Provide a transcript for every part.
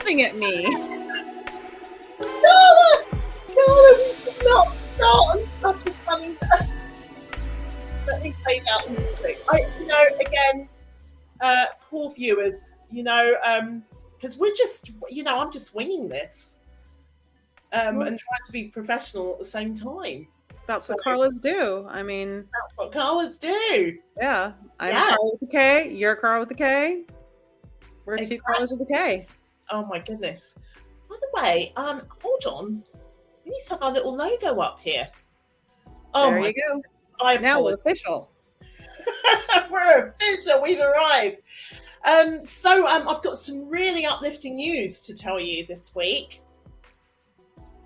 laughing at me? Karla, we should not start on such a funny. Let me play out the music. Again, poor viewers, because we're just, I'm just winging this, and trying to be professional at the same time. That's what Karlas do. I mean, that's what Karlas do. Yeah, I'm Karla with a K. You're Karla with a K. We're Exactly. two Karlas with a K. Oh my goodness! By the way, hold on. We need to have our little logo up here. Oh, there you go. Now we're official. We're official. We've arrived. So I've got some really uplifting news to tell you this week.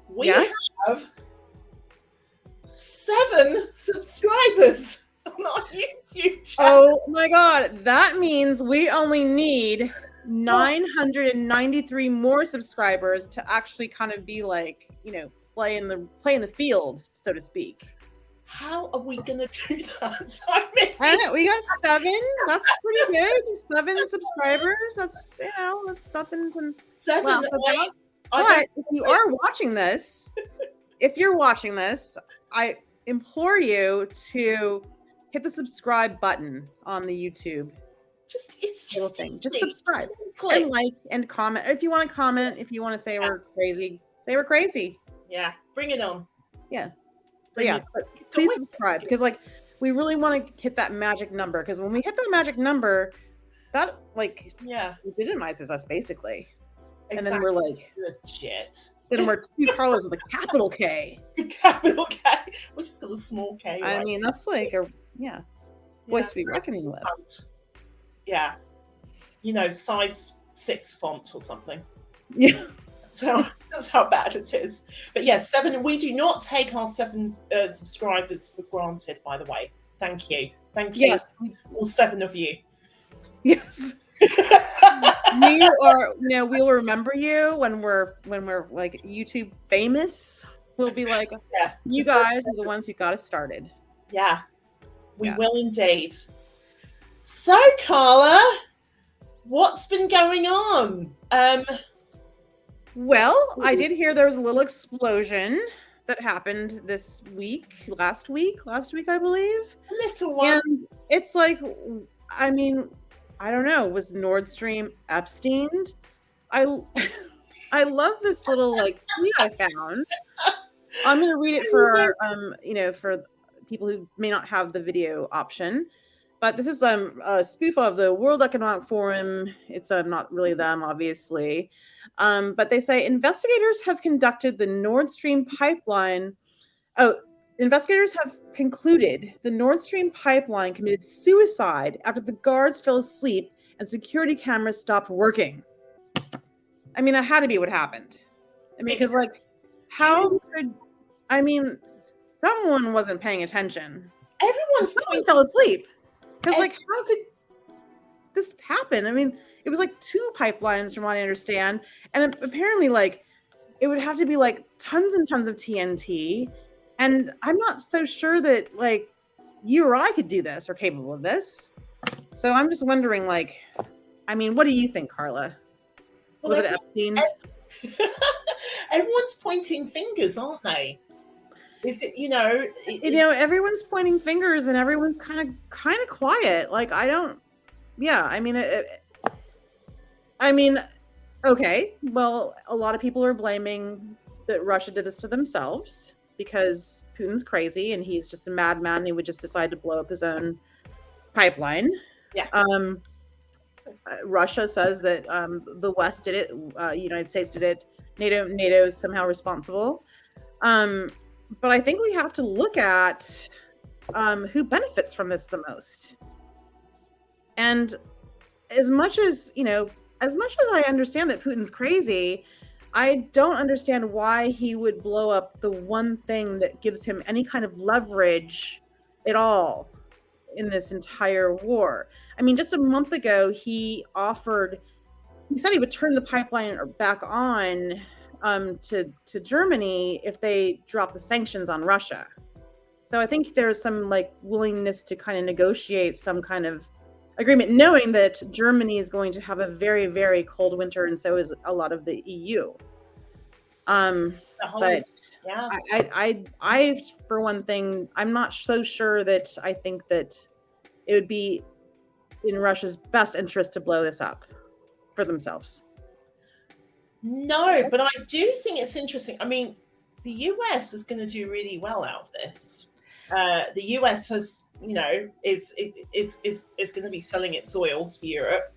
We have 7 subscribers on our YouTube channel. Oh my God. That means we only need 993 more subscribers to actually kind of be like, play in the field, so to speak. How are we going to do that? I don't know. We got 7. That's pretty good. 7 subscribers. That's, that's nothing to 7. laugh about. But if you are watching this, I implore you to hit the subscribe button on the YouTube. It's just thing. Just subscribe and like and comment. If you want to comment, if you want to say we're crazy, say we're crazy. Yeah, bring it on. Yeah. But please subscribe because we really want to hit that magic number, because when we hit that magic number, that legitimizes us basically. Exactly. And then we're like legit. Then we're 2 Karlas with a capital K. Capital K. We're just got a small K. I mean, that's like voice to be reckoning with. Yeah. Size 6 font or something. Yeah. So that's how bad it is. But 7. We do not take our 7 subscribers for granted, by the way. Thank you. Yes. All 7 of you. Yes. We'll remember you when we're like YouTube famous. We'll be like, you guys are the ones who got us started. Yeah. We will indeed. So, Karla, what's been going on? Well, I did hear there was a little explosion that happened last week, I believe. A little one. And it's like, I mean, I don't know, was Nord Stream Epsteined? I love this little tweet I found. I'm going to read it for for people who may not have the video option. But this is a spoof of the World Economic Forum. It's not really them, obviously. But they say investigators have conducted the Nord Stream pipeline. Investigators have concluded the Nord Stream pipeline committed suicide after the guards fell asleep and security cameras stopped working. I mean, that had to be what happened. I mean, because someone wasn't paying attention. Someone fell asleep. Because how could this happen? I mean, it was 2 pipelines from what I understand. And apparently it would have to be tons and tons of TNT. And I'm not so sure that you or I could do this or capable of this. So I'm just wondering, what do you think, Karla? Was it Epstein? Everyone's pointing fingers, aren't they? Is it, everyone's pointing fingers and everyone's kind of quiet. Okay. Well, a lot of people are blaming that Russia did this to themselves because Putin's crazy and he's just a madman and he would just decide to blow up his own pipeline. Yeah. Russia says that the West did it, United States did it, NATO is somehow responsible. But I think we have to look at who benefits from this the most. And as much as I understand that Putin's crazy, I don't understand why he would blow up the one thing that gives him any kind of leverage at all in this entire war. I mean, just a month ago, he said he would turn the pipeline back on to Germany if they drop the sanctions on Russia. So I think there's some willingness to kind of negotiate some kind of agreement, knowing that Germany is going to have a very, very cold winter, and so is a lot of the EU. But Yeah. I, for one thing, I'm not so sure that I think that it would be in Russia's best interest to blow this up for themselves. No, but I do think it's interesting. I mean, the US is going to do really well out of this. The US has, is going to be selling its oil to Europe.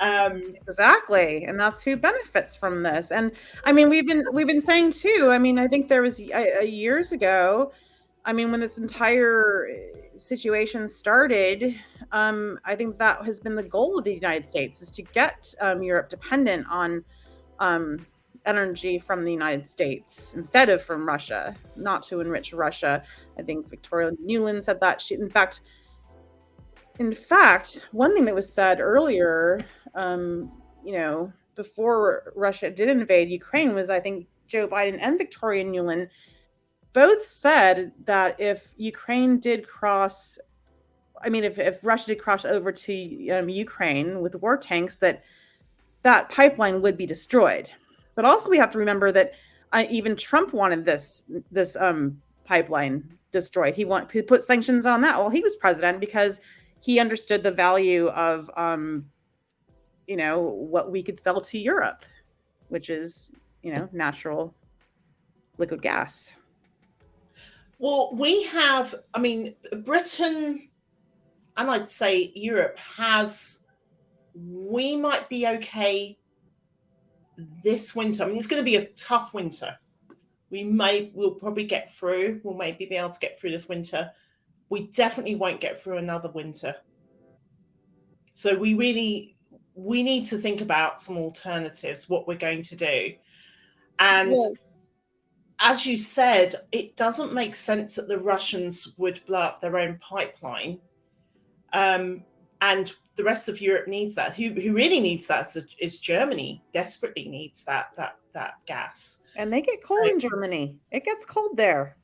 Exactly, and that's who benefits from this. And I mean, we've been saying too. I mean, I think there was years ago. I mean, when this entire situation started, I think that has been the goal of the United States, is to get Europe dependent on energy from the United States instead of from Russia, not to enrich Russia. I think Victoria Nuland said that. In fact, one thing that was said earlier, before Russia did invade Ukraine, was I think Joe Biden and Victoria Nuland both said that if Ukraine did cross, if Russia did cross over to Ukraine with war tanks, that pipeline would be destroyed. But also we have to remember that even Trump wanted this pipeline destroyed. He put sanctions on that while he was president, because he understood the value of what we could sell to Europe, which is natural liquid gas. Well, we have, Britain, and I'd say Europe we might be okay this winter. I mean, it's going to be a tough winter. We'll probably get through. We'll maybe be able to get through this winter. We definitely won't get through another winter. So we need to think about some alternatives, what we're going to do. And as you said, it doesn't make sense that the Russians would blow up their own pipeline. And the rest of Europe needs that. Who really needs that is Germany. Desperately needs that gas. And they get cold in Germany. It gets cold there.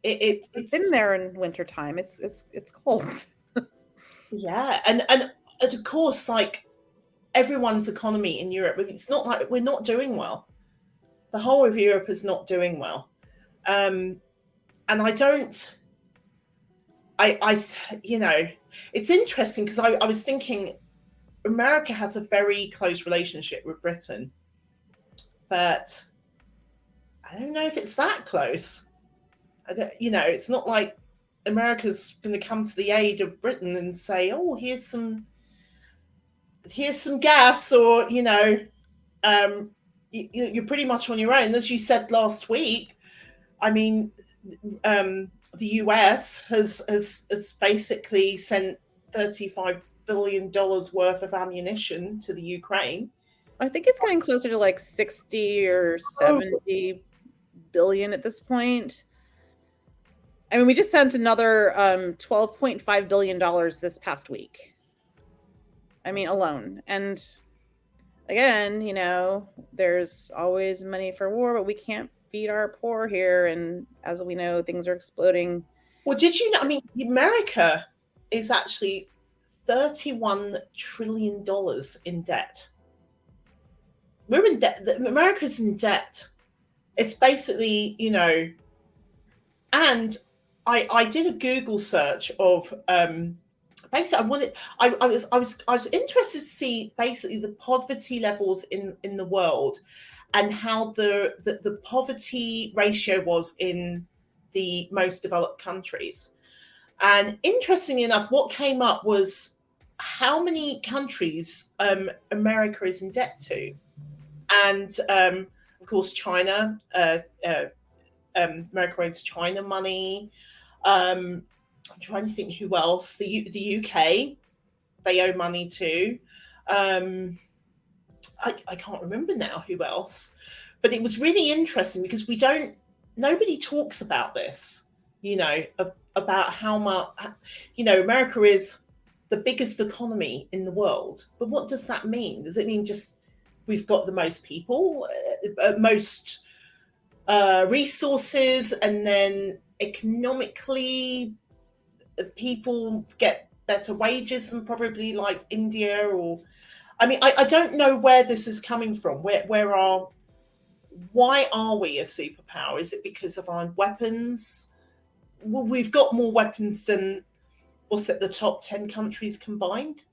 It's in there in wintertime. It's cold. Yeah, and of course, like everyone's economy in Europe, it's not like we're not doing well. The whole of Europe is not doing well, and it's interesting because I was thinking America has a very close relationship with Britain, but I don't know if it's that close. It's not like America's going to come to the aid of Britain and say, "Oh, here's some gas," or you're pretty much on your own. As you said last week, I mean, the US has basically sent $35 billion worth of ammunition to the Ukraine. I think it's getting closer to like 60 or 70 billion at this point. I mean, we just sent another $12.5 billion this past week. I mean, alone. And again, there's always money for war, but we can't feed our poor here. And as we know, things are exploding. Well, did you know? I mean, America is actually $31 trillion in debt. We're in debt. America's in debt. It's basically, and I did a Google search of basically I was interested to see basically the poverty levels in the world and how the poverty ratio was in the most developed countries. And interestingly enough, what came up was how many countries America is in debt to. And of course, China, America owes China money. I'm trying to think who else. The UK, they owe money to. I can't remember now who else. But it was really interesting because nobody talks about this, about how much, America is the biggest economy in the world. But what does that mean? Does it mean just we've got the most people, most resources, and then economically people get better wages than probably like India or, I mean, I don't know where this is coming from. Why are we a superpower? Is it because of our weapons? Well, we've got more weapons than, what's it, the top 10 countries combined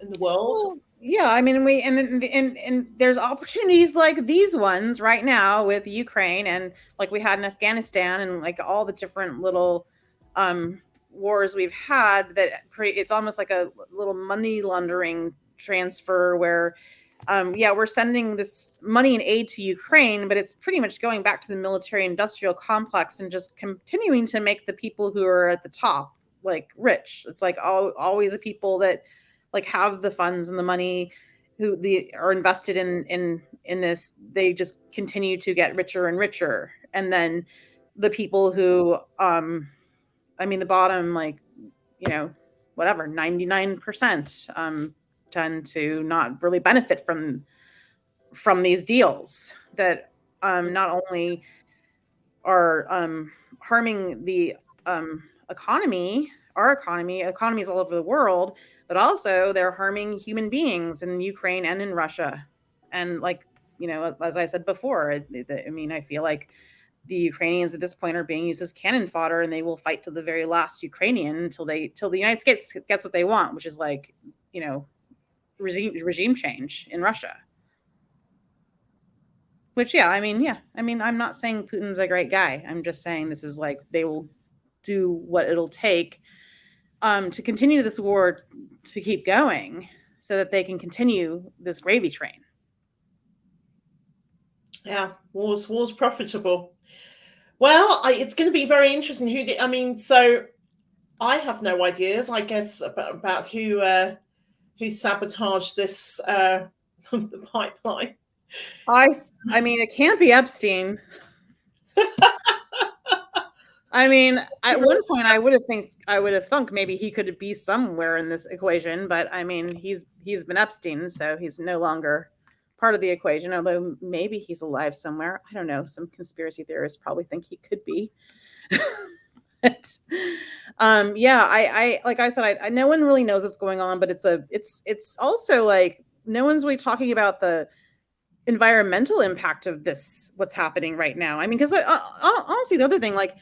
in the world? Well, yeah, I mean, and there's opportunities like these ones right now with Ukraine, and like we had in Afghanistan, and like all the different little wars we've had, that it's almost like a little money laundering transfer where yeah, we're sending this money and aid to Ukraine, but it's pretty much going back to the military industrial complex and just continuing to make the people who are at the top like rich. It's like always the people that like have the funds and the money who are invested in this, they just continue to get richer and richer. And then the people who I mean the bottom, like, you know, whatever, 99% tend to not really benefit from these deals that not only are harming the economy, our economy, economies all over the world, but also they're harming human beings in Ukraine and in Russia. And like, you know, as I said before, I mean, I feel like the Ukrainians at this point are being used as cannon fodder, and they will fight to the very last Ukrainian until the United States gets what they want, which is like, you know, regime change in Russia. Which, yeah, I mean, I'm not saying Putin's a great guy. I'm just saying this is like they will do what it'll take to continue this war to keep going, so that they can continue this gravy train. Yeah, war's profitable. Well, it's going to be very interesting. I mean, so I have no ideas, I guess, about who sabotaged this the pipeline. I mean, it can't be Epstein. I mean, at one point, I would have thunk maybe he could be somewhere in this equation, but I mean, he's been Epstein, so he's no longer part of the equation. Although maybe he's alive somewhere. I don't know. Some conspiracy theorists probably think he could be. But, yeah, I like I said, I no one really knows what's going on, but it's also like no one's really talking about the environmental impact of this, what's happening right now. I mean, because honestly, the other thing, like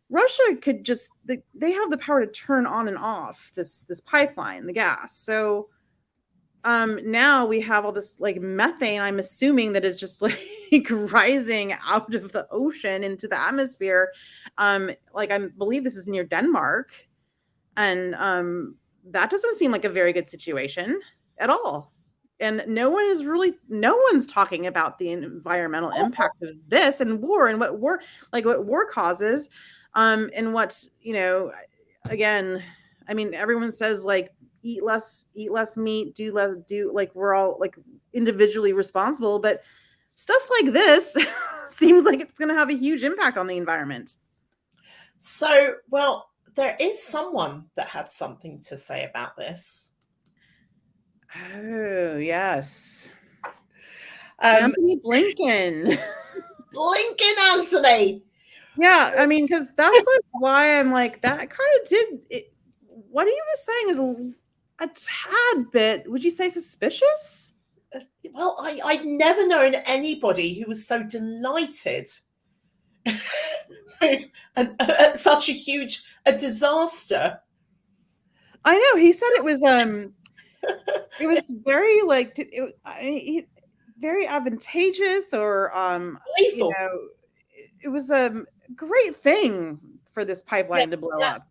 Russia could just they have the power to turn on and off this pipeline, the gas. So now we have all this like methane, I'm assuming, that is just like rising out of the ocean into the atmosphere. Like I believe this is near Denmark, and that doesn't seem like a very good situation at all. And no one's talking about the environmental impact of this and war, and what war causes, and what, you know, again, I mean, everyone says like eat less meat, do like we're all like individually responsible, but stuff like this seems like it's going to have a huge impact on the environment. So, well, there is someone that had something to say about this. Oh, yes. Anthony Blinken. Blinken Anthony. Yeah, I mean, because that's why I'm like, that kind of did it. What he was saying is a tad bit, would you say, suspicious? Well, I'd never known anybody who was so delighted at such a disaster. I know. He said it was very like very advantageous, or you know, it was a great thing for this pipeline to blow up,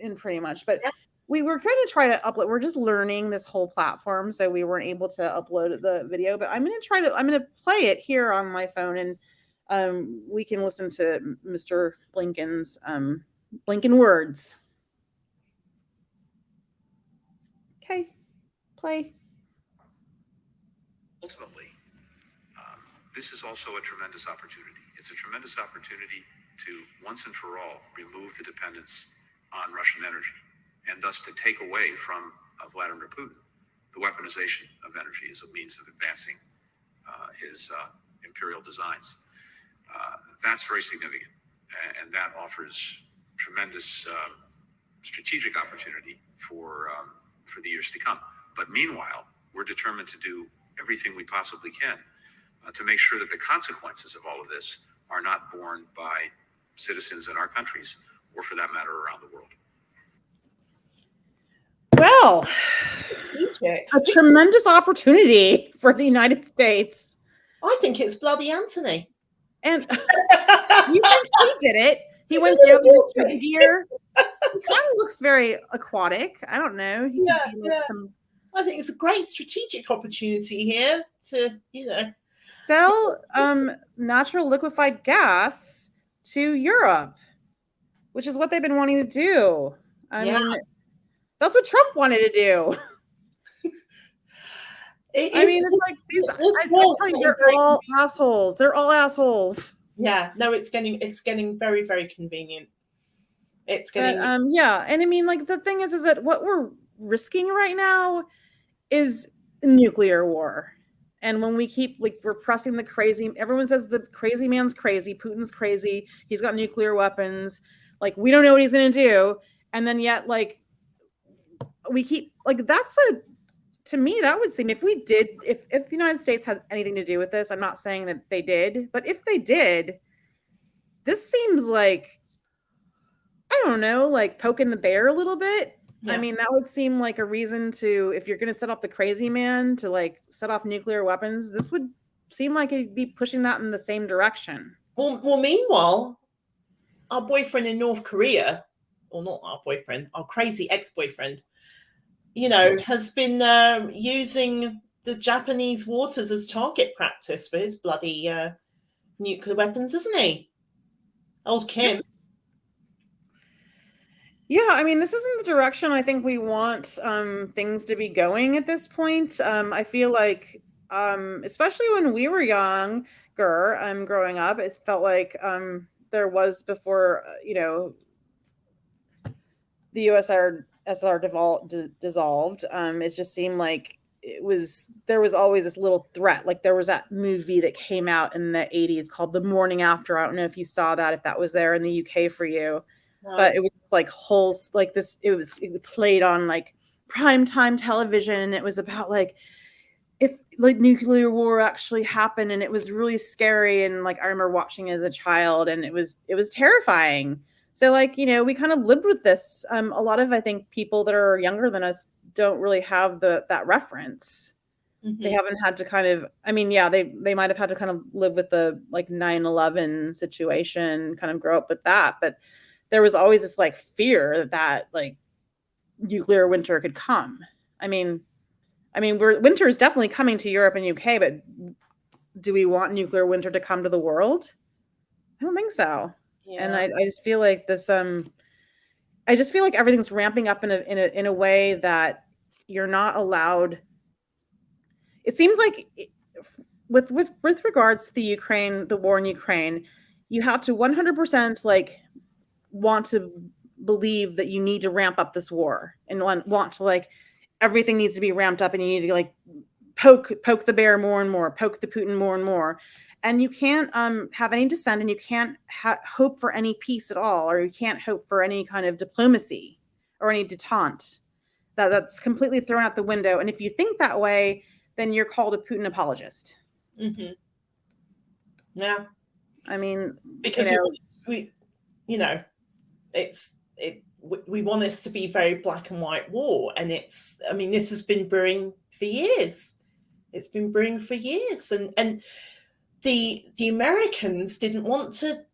in pretty much. But we were going to try to upload. We're just learning this whole platform, so we weren't able to upload the video. But I'm going to play it here on my phone, and we can listen to Mr. Blinken's Blinken words. Okay, play. Ultimately, this is also a tremendous opportunity. It's a tremendous opportunity to once and for all remove the dependence on Russian energy, and thus to take away from Vladimir Putin the weaponization of energy as a means of advancing his imperial designs. That's very significant, and that offers tremendous strategic opportunity for for the years to come. But meanwhile, we're determined to do everything we possibly can to make sure that the consequences of all of this are not borne by citizens in our countries, or for that matter, around the world. Well, a tremendous opportunity for the United States. I think it's bloody Anthony. And you think he did it? He went down the gear. He kind of looks very aquatic. I don't know. He could be like some. I think it's a great strategic opportunity here to, sell natural liquefied gas to Europe, which is what they've been wanting to do. I mean, that's what Trump wanted to do. It's like these. They're all assholes. They're all assholes. Yeah, no, it's getting very, very convenient. It's getting and I mean, like, the thing is that what we're risking right now is nuclear war. And when we keep we're pressing the crazy, everyone says the crazy man's crazy, Putin's crazy, he's got nuclear weapons, like, we don't know what he's going to do, and then yet, like, we keep, like, that's to me, that would seem, if the United States had anything to do with this, I'm not saying that they did, but if they did, this seems like, I don't know, like poking the bear a little bit. Yeah. I mean, that would seem like a reason to, if you're going to set off the crazy man to, like, set off nuclear weapons, this would seem like it'd be pushing that in the same direction. Well, meanwhile, our boyfriend in North Korea, or not our boyfriend, our crazy ex-boyfriend, has been using the Japanese waters as target practice for his bloody nuclear weapons, isn't he? Old Kim. Yeah, I mean, this isn't the direction I think we want things to be going at this point. I feel like, especially when we were younger, growing up, it felt like there was, before, the USSR dissolved, it just seemed like there was always this little threat. Like, there was that movie that came out in the 80s called The Morning After. I don't know if you saw that, if that was there in the UK for you. No. But it was like it played on like primetime television, and it was about like, if like nuclear war actually happened, and it was really scary. And like, I remember watching it as a child, and it was terrifying. So, like, we kind of lived with this. A lot of, I think, people that are younger than us don't really have that reference. Mm-hmm. They haven't had to kind of, I mean, yeah, they might have had to kind of live with the like 9/11 situation, kind of grow up with that. But there was always this like fear that like nuclear winter could come. I mean, winter is definitely coming to Europe and UK, but do we want nuclear winter to come to the world? I don't think so. Yeah. And I just feel like this. I just feel like everything's ramping up in a way that you're not allowed. It seems like with regards to the war in Ukraine, you have to 100% like want to believe that you need to ramp up this war, and want to like everything needs to be ramped up, and you need to like poke the bear more and more, poke the Putin more and more. And you can't have any dissent, and you can't hope for any peace at all, or you can't hope for any kind of diplomacy or any detente. That's completely thrown out the window. And if you think that way, then you're called a Putin apologist. Mm-hmm. Yeah, I mean, because we we want this to be very black and white war, and this has been brewing for years. It's been brewing for years, and the Americans didn't want to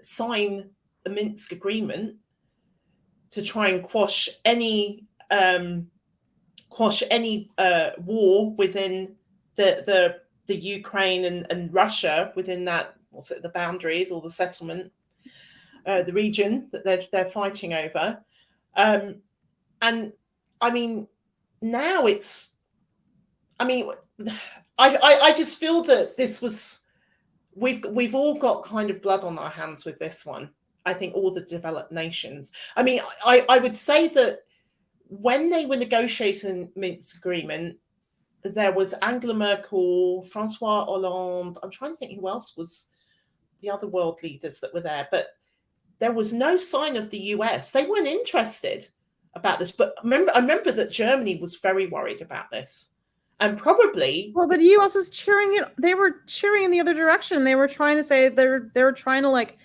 sign the Minsk agreement to try and quash any war within the Ukraine and Russia, within that, the boundaries or the settlement, the region that they're fighting over. And I mean, now it's, I just feel that this was, we've all got kind of blood on our hands with this one. I think all the developed nations. I mean, I would say that when they were negotiating Minsk agreement, there was Angela Merkel, Francois Hollande. I'm trying to think who else was the other world leaders that were there, but there was no sign of the US. They weren't interested. about this. But I remember that Germany was very worried about this, and probably. Well, the U.S. was cheering it. They were cheering in the other direction. They were trying to say they were trying to like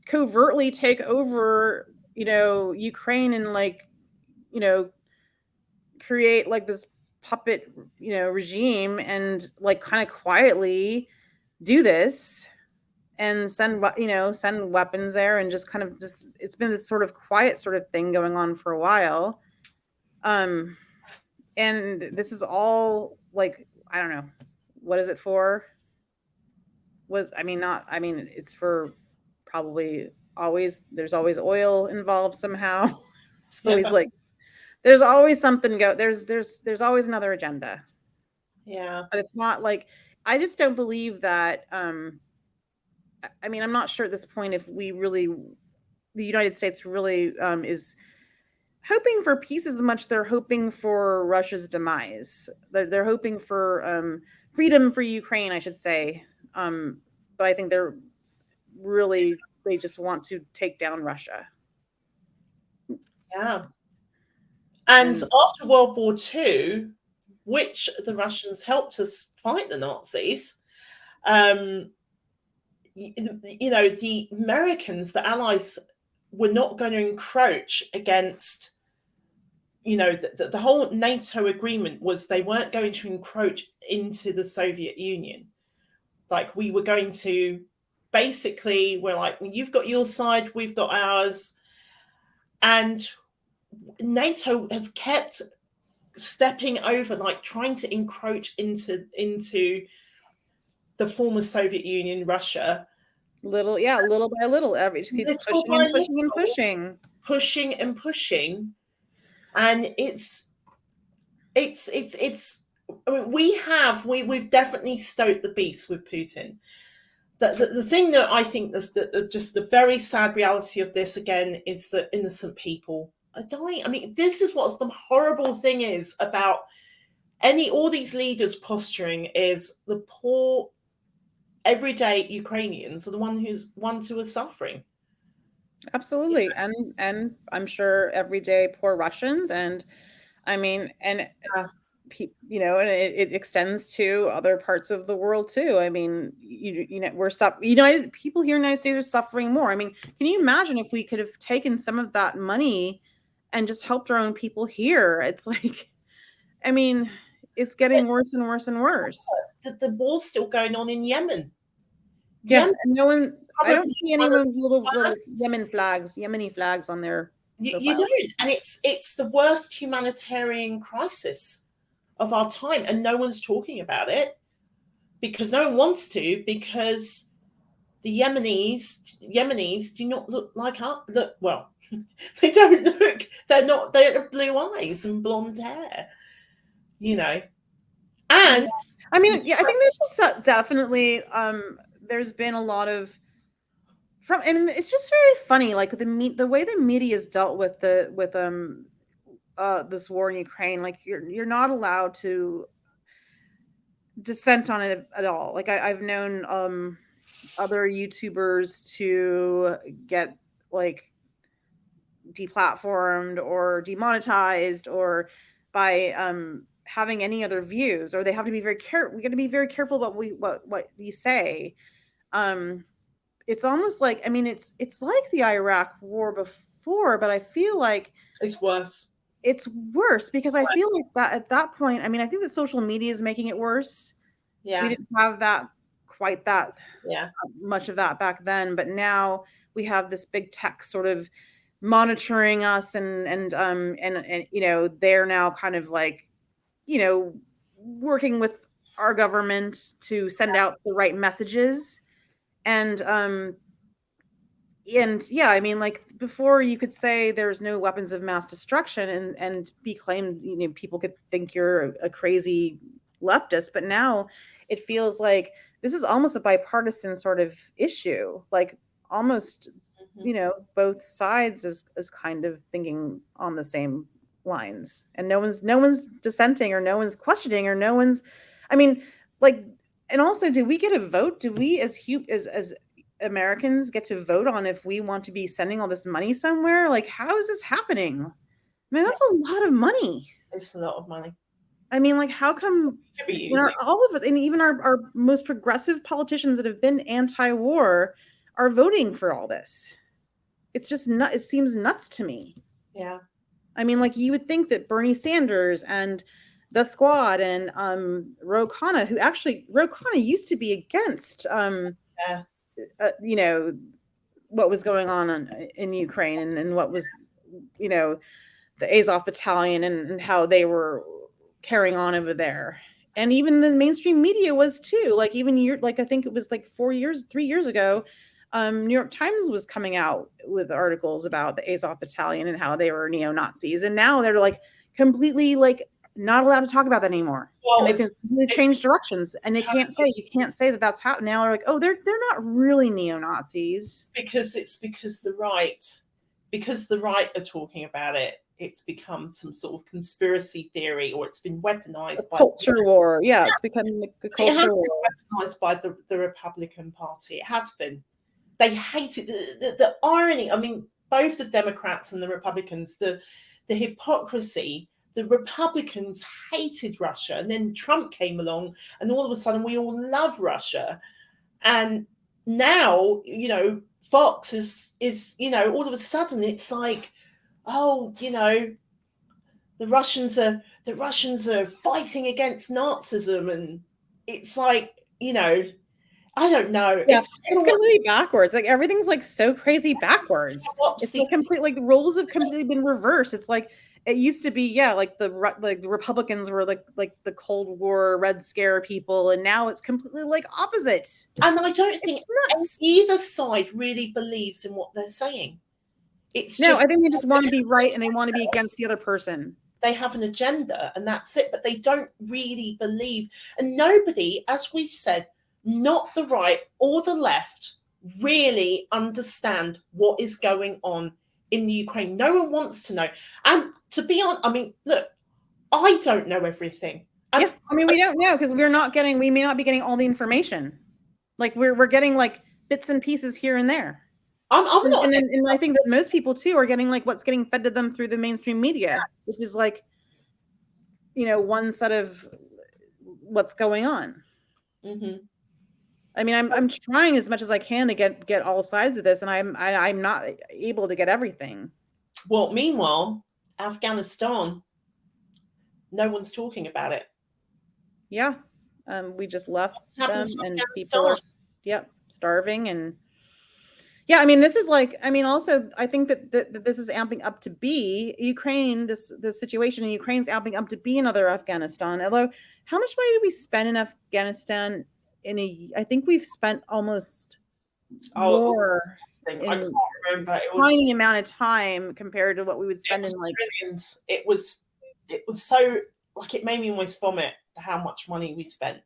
covertly take over, Ukraine and like, create like this puppet, regime and like kind of quietly do this and send weapons there and just kind of just it's been this sort of quiet sort of thing going on for a while. And this is all like, I don't know, what is it for? It's for probably always, there's always oil involved somehow. There's always like there's always something there's always another agenda. Yeah. But it's not like, I just don't believe that I'm not sure at this point if we really, the United States really is hoping for peace as much they're hoping for Russia's demise. They're hoping for freedom for Ukraine, I should say. But I think they just want to take down Russia. Yeah. And after World War II, which the Russians helped us fight the Nazis, the Americans, the Allies, were not going to encroach against, the whole NATO agreement was they weren't going to encroach into the Soviet Union. Like, we were going to, basically, we're like, well, you've got your side, we've got ours. And NATO has kept stepping over, like trying to encroach into the former Soviet Union, Russia. Little by little. Just keeps pushing and pushing. And we've definitely stoked the beast with Putin. The thing that I think is just the very sad reality of this again is that innocent people are dying. I mean, this is what the horrible thing is about all these leaders posturing, is the poor everyday Ukrainians are the ones who are suffering. Absolutely. Yeah. And I'm sure everyday poor Russians, and it extends to other parts of the world too. I mean, people here in the United States are suffering more. I mean, can you imagine if we could have taken some of that money and just helped our own people here? It's like, it's getting worse and worse and worse. The war's still going on in Yemen. Yeah, I don't see any little Yemeni flags on their profiles. You don't, and it's the worst humanitarian crisis of our time, and no one's talking about it because no one wants to, because the Yemenis do not look like well, they don't look. They have blue eyes and blonde hair, And I think there's just definitely there's been a lot of it's just very funny, like the way the media has dealt with this war in Ukraine. Like, you're not allowed to dissent on it at all. Like, I've known other YouTubers to get like deplatformed or demonetized or by having any other views, or they have to be very careful. We got to be very careful about what you say. It's almost like, it's like the Iraq war before, but I feel like it's worse. It's worse because I feel like that at that point, I think that social media is making it worse. Yeah. We didn't have much of that back then, but now we have this big tech sort of monitoring us and they're now kind of like, working with our government to send out the right messages. And like before, you could say there's no weapons of mass destruction and be claimed, people could think you're a crazy leftist, but now it feels like this is almost a bipartisan sort of issue, like almost, both sides is kind of thinking on the same lines, and no one's dissenting, or no one's questioning, or no one's, and also, do we get a vote? Do we as Americans get to vote on if we want to be sending all this money somewhere? Like, how is this happening? I mean, that's a lot of money. It's a lot of money. I mean, like, how come all of us, and even our most progressive politicians that have been anti-war are voting for all this? It's just not, it seems nuts to me. Yeah. I mean, like, you would think that Bernie Sanders and the Squad and Ro Khanna, who actually, Ro Khanna used to be against, you know, what was going on in Ukraine and what was, you know, the Azov battalion and how they were carrying on over there. And even the mainstream media was too. Like, even I think it was like 3 years ago, New York Times was coming out with articles about the Azov battalion and how they were neo-Nazis. And now they're like completely like not allowed to talk about that anymore. Well, and they've changed directions, and you can't say that that's how now they're like, oh, they're not really neo-Nazis. Because the right are talking about it. It's become some sort of conspiracy theory, or it's been weaponized by culture war. Yeah, it's become a culture war. Weaponized by the Republican Party. It has been. They hate it. The irony. I mean, both the Democrats and the Republicans. The hypocrisy. The Republicans hated Russia, and then Trump came along, and all of a sudden we all love Russia. And now, Fox is all of a sudden it's like, oh, the Russians are fighting against Nazism, and it's like, I don't know. Yeah, it's completely backwards. Like, everything's like so crazy backwards. It's like the roles have completely been reversed. It's like it used to be, like the Republicans were like the Cold War Red Scare people, and now it's completely like opposite. And I don't think either side really believes in what they're saying. I think they just want to be right, and they want to be against the other person. They have an agenda, and that's it. But they don't really believe, and nobody, as we said, not the right or the left, really understand what is going on in the Ukraine. No one wants to know. And to be honest, I mean, look, I don't know everything. I mean, we don't know because we may not be getting all the information. Like, we're getting like bits and pieces here and there. I'm not. And I think that most people too are getting like what's getting fed to them through the mainstream media, which is like, one set of what's going on. Mm-hmm. I mean, I'm trying as much as I can to get all sides of this, and I'm not able to get everything. Well, meanwhile, Afghanistan, no one's talking about it. Yeah, we just left them, and people are starving, and I mean, this is like, I mean, also, I think that this is amping up to be Ukraine. This situation in Ukraine's amping up to be another Afghanistan. Although, how much money did we spend in Afghanistan? I think we've spent almost more I can't remember. It was tiny amount of time compared to what we would spend in like billions. It was so like it made me almost vomit how much money we spent.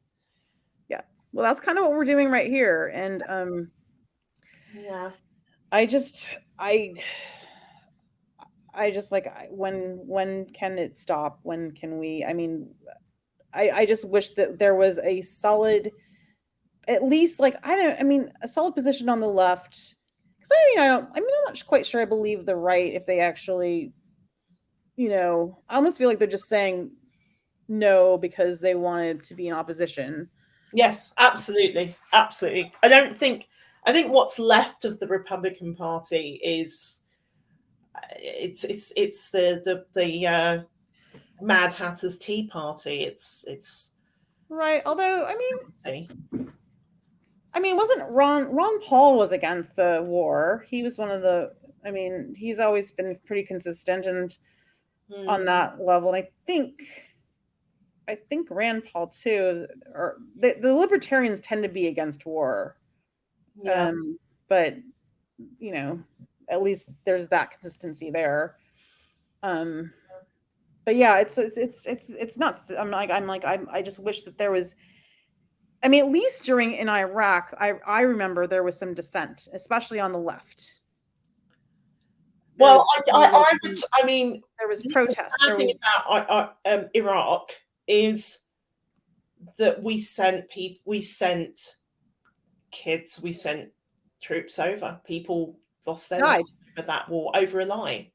Yeah, well, that's kind of what we're doing right here, and I just like, when can it stop? When can we? I mean, I just wish that there was a solid, at least like a solid position on the left. Because I'm not quite sure I believe the right if they actually, I almost feel like they're just saying no because they wanted to be in opposition. Yes, absolutely. I think what's left of the Republican Party is it's the Mad Hatter's Tea Party. It's right. Although wasn't Ron Paul was against the war. He was one of the. I mean, he's always been pretty consistent and on that level. And I think Rand Paul too. Or the libertarians tend to be against war. Yeah. But at least there's that consistency there. But yeah, it's nuts. I just wish that there was. I mean, at least in Iraq, I remember there was some dissent, especially on the left. Well, there was protests. The thing about Iraq is that we sent kids, we sent troops over. People lost their lives over that war, over a lie.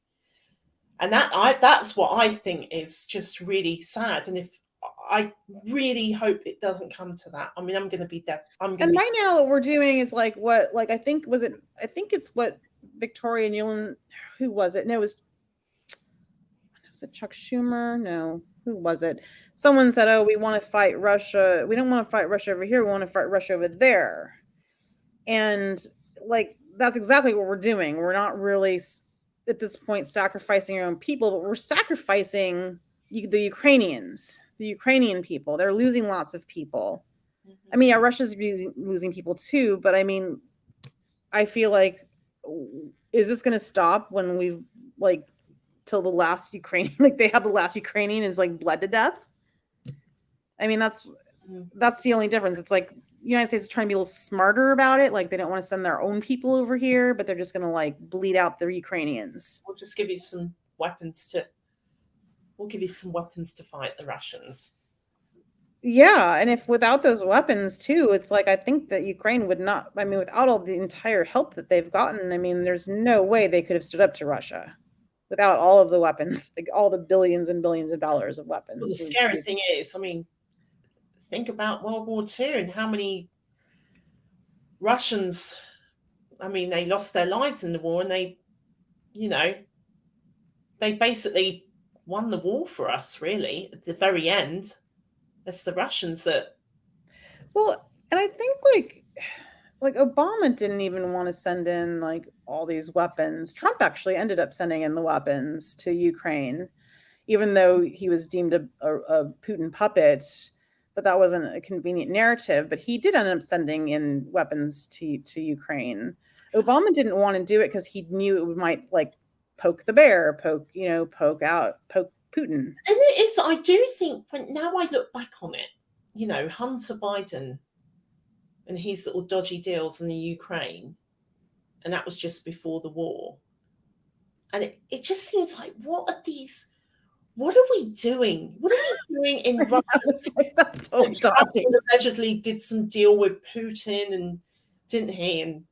And that's what I think is just really sad. And if I really hope it doesn't come to that. I mean, I'm going to be And right now, what we're doing is like what, like I think it's what Victoria Nuland, who was it? No, was it Chuck Schumer? No, who was it? Someone said, "Oh, we want to fight Russia. We don't want to fight Russia over here. We want to fight Russia over there." And like that's exactly what we're doing. We're not really at this point sacrificing our own people, but we're sacrificing the Ukrainian people. They're losing lots of people. I mean, yeah, Russia's losing people too, but I mean, I feel like, is this going to stop when we've like till the last Ukrainian, like they have the last Ukrainian is like bled to death? I mean, that's the only difference. It's like the United States is trying to be a little smarter about it. Like they don't want to send their own people over here, but they're just going to like bleed out the Ukrainians. We'll just give you some weapons to fight the Russians. Yeah, and if without those weapons too, it's like I think that Ukraine would not, I mean, without all the entire help that they've gotten, I mean, there's no way they could have stood up to Russia without all of the weapons, like all the billions and billions of dollars of weapons. Well, the scary thing is, I mean, think about World War II and how many Russians, I mean, they lost their lives in the war and they basically won the war for us, really, at the very end. It's the Russians that. Well, and I think like Obama didn't even want to send in like all these weapons. Trump actually ended up sending in the weapons to Ukraine, even though he was deemed a Putin puppet. But that wasn't a convenient narrative. But he did end up sending in weapons to Ukraine. Obama didn't want to do it because he knew it might like poke the bear, poke Putin. And it is, I do think, when now I look back on it, Hunter Biden and his little dodgy deals in the Ukraine, and that was just before the war. And it just seems like, what are we doing? What are we doing in Russia? Trump allegedly did some deal with Putin, and didn't he? And,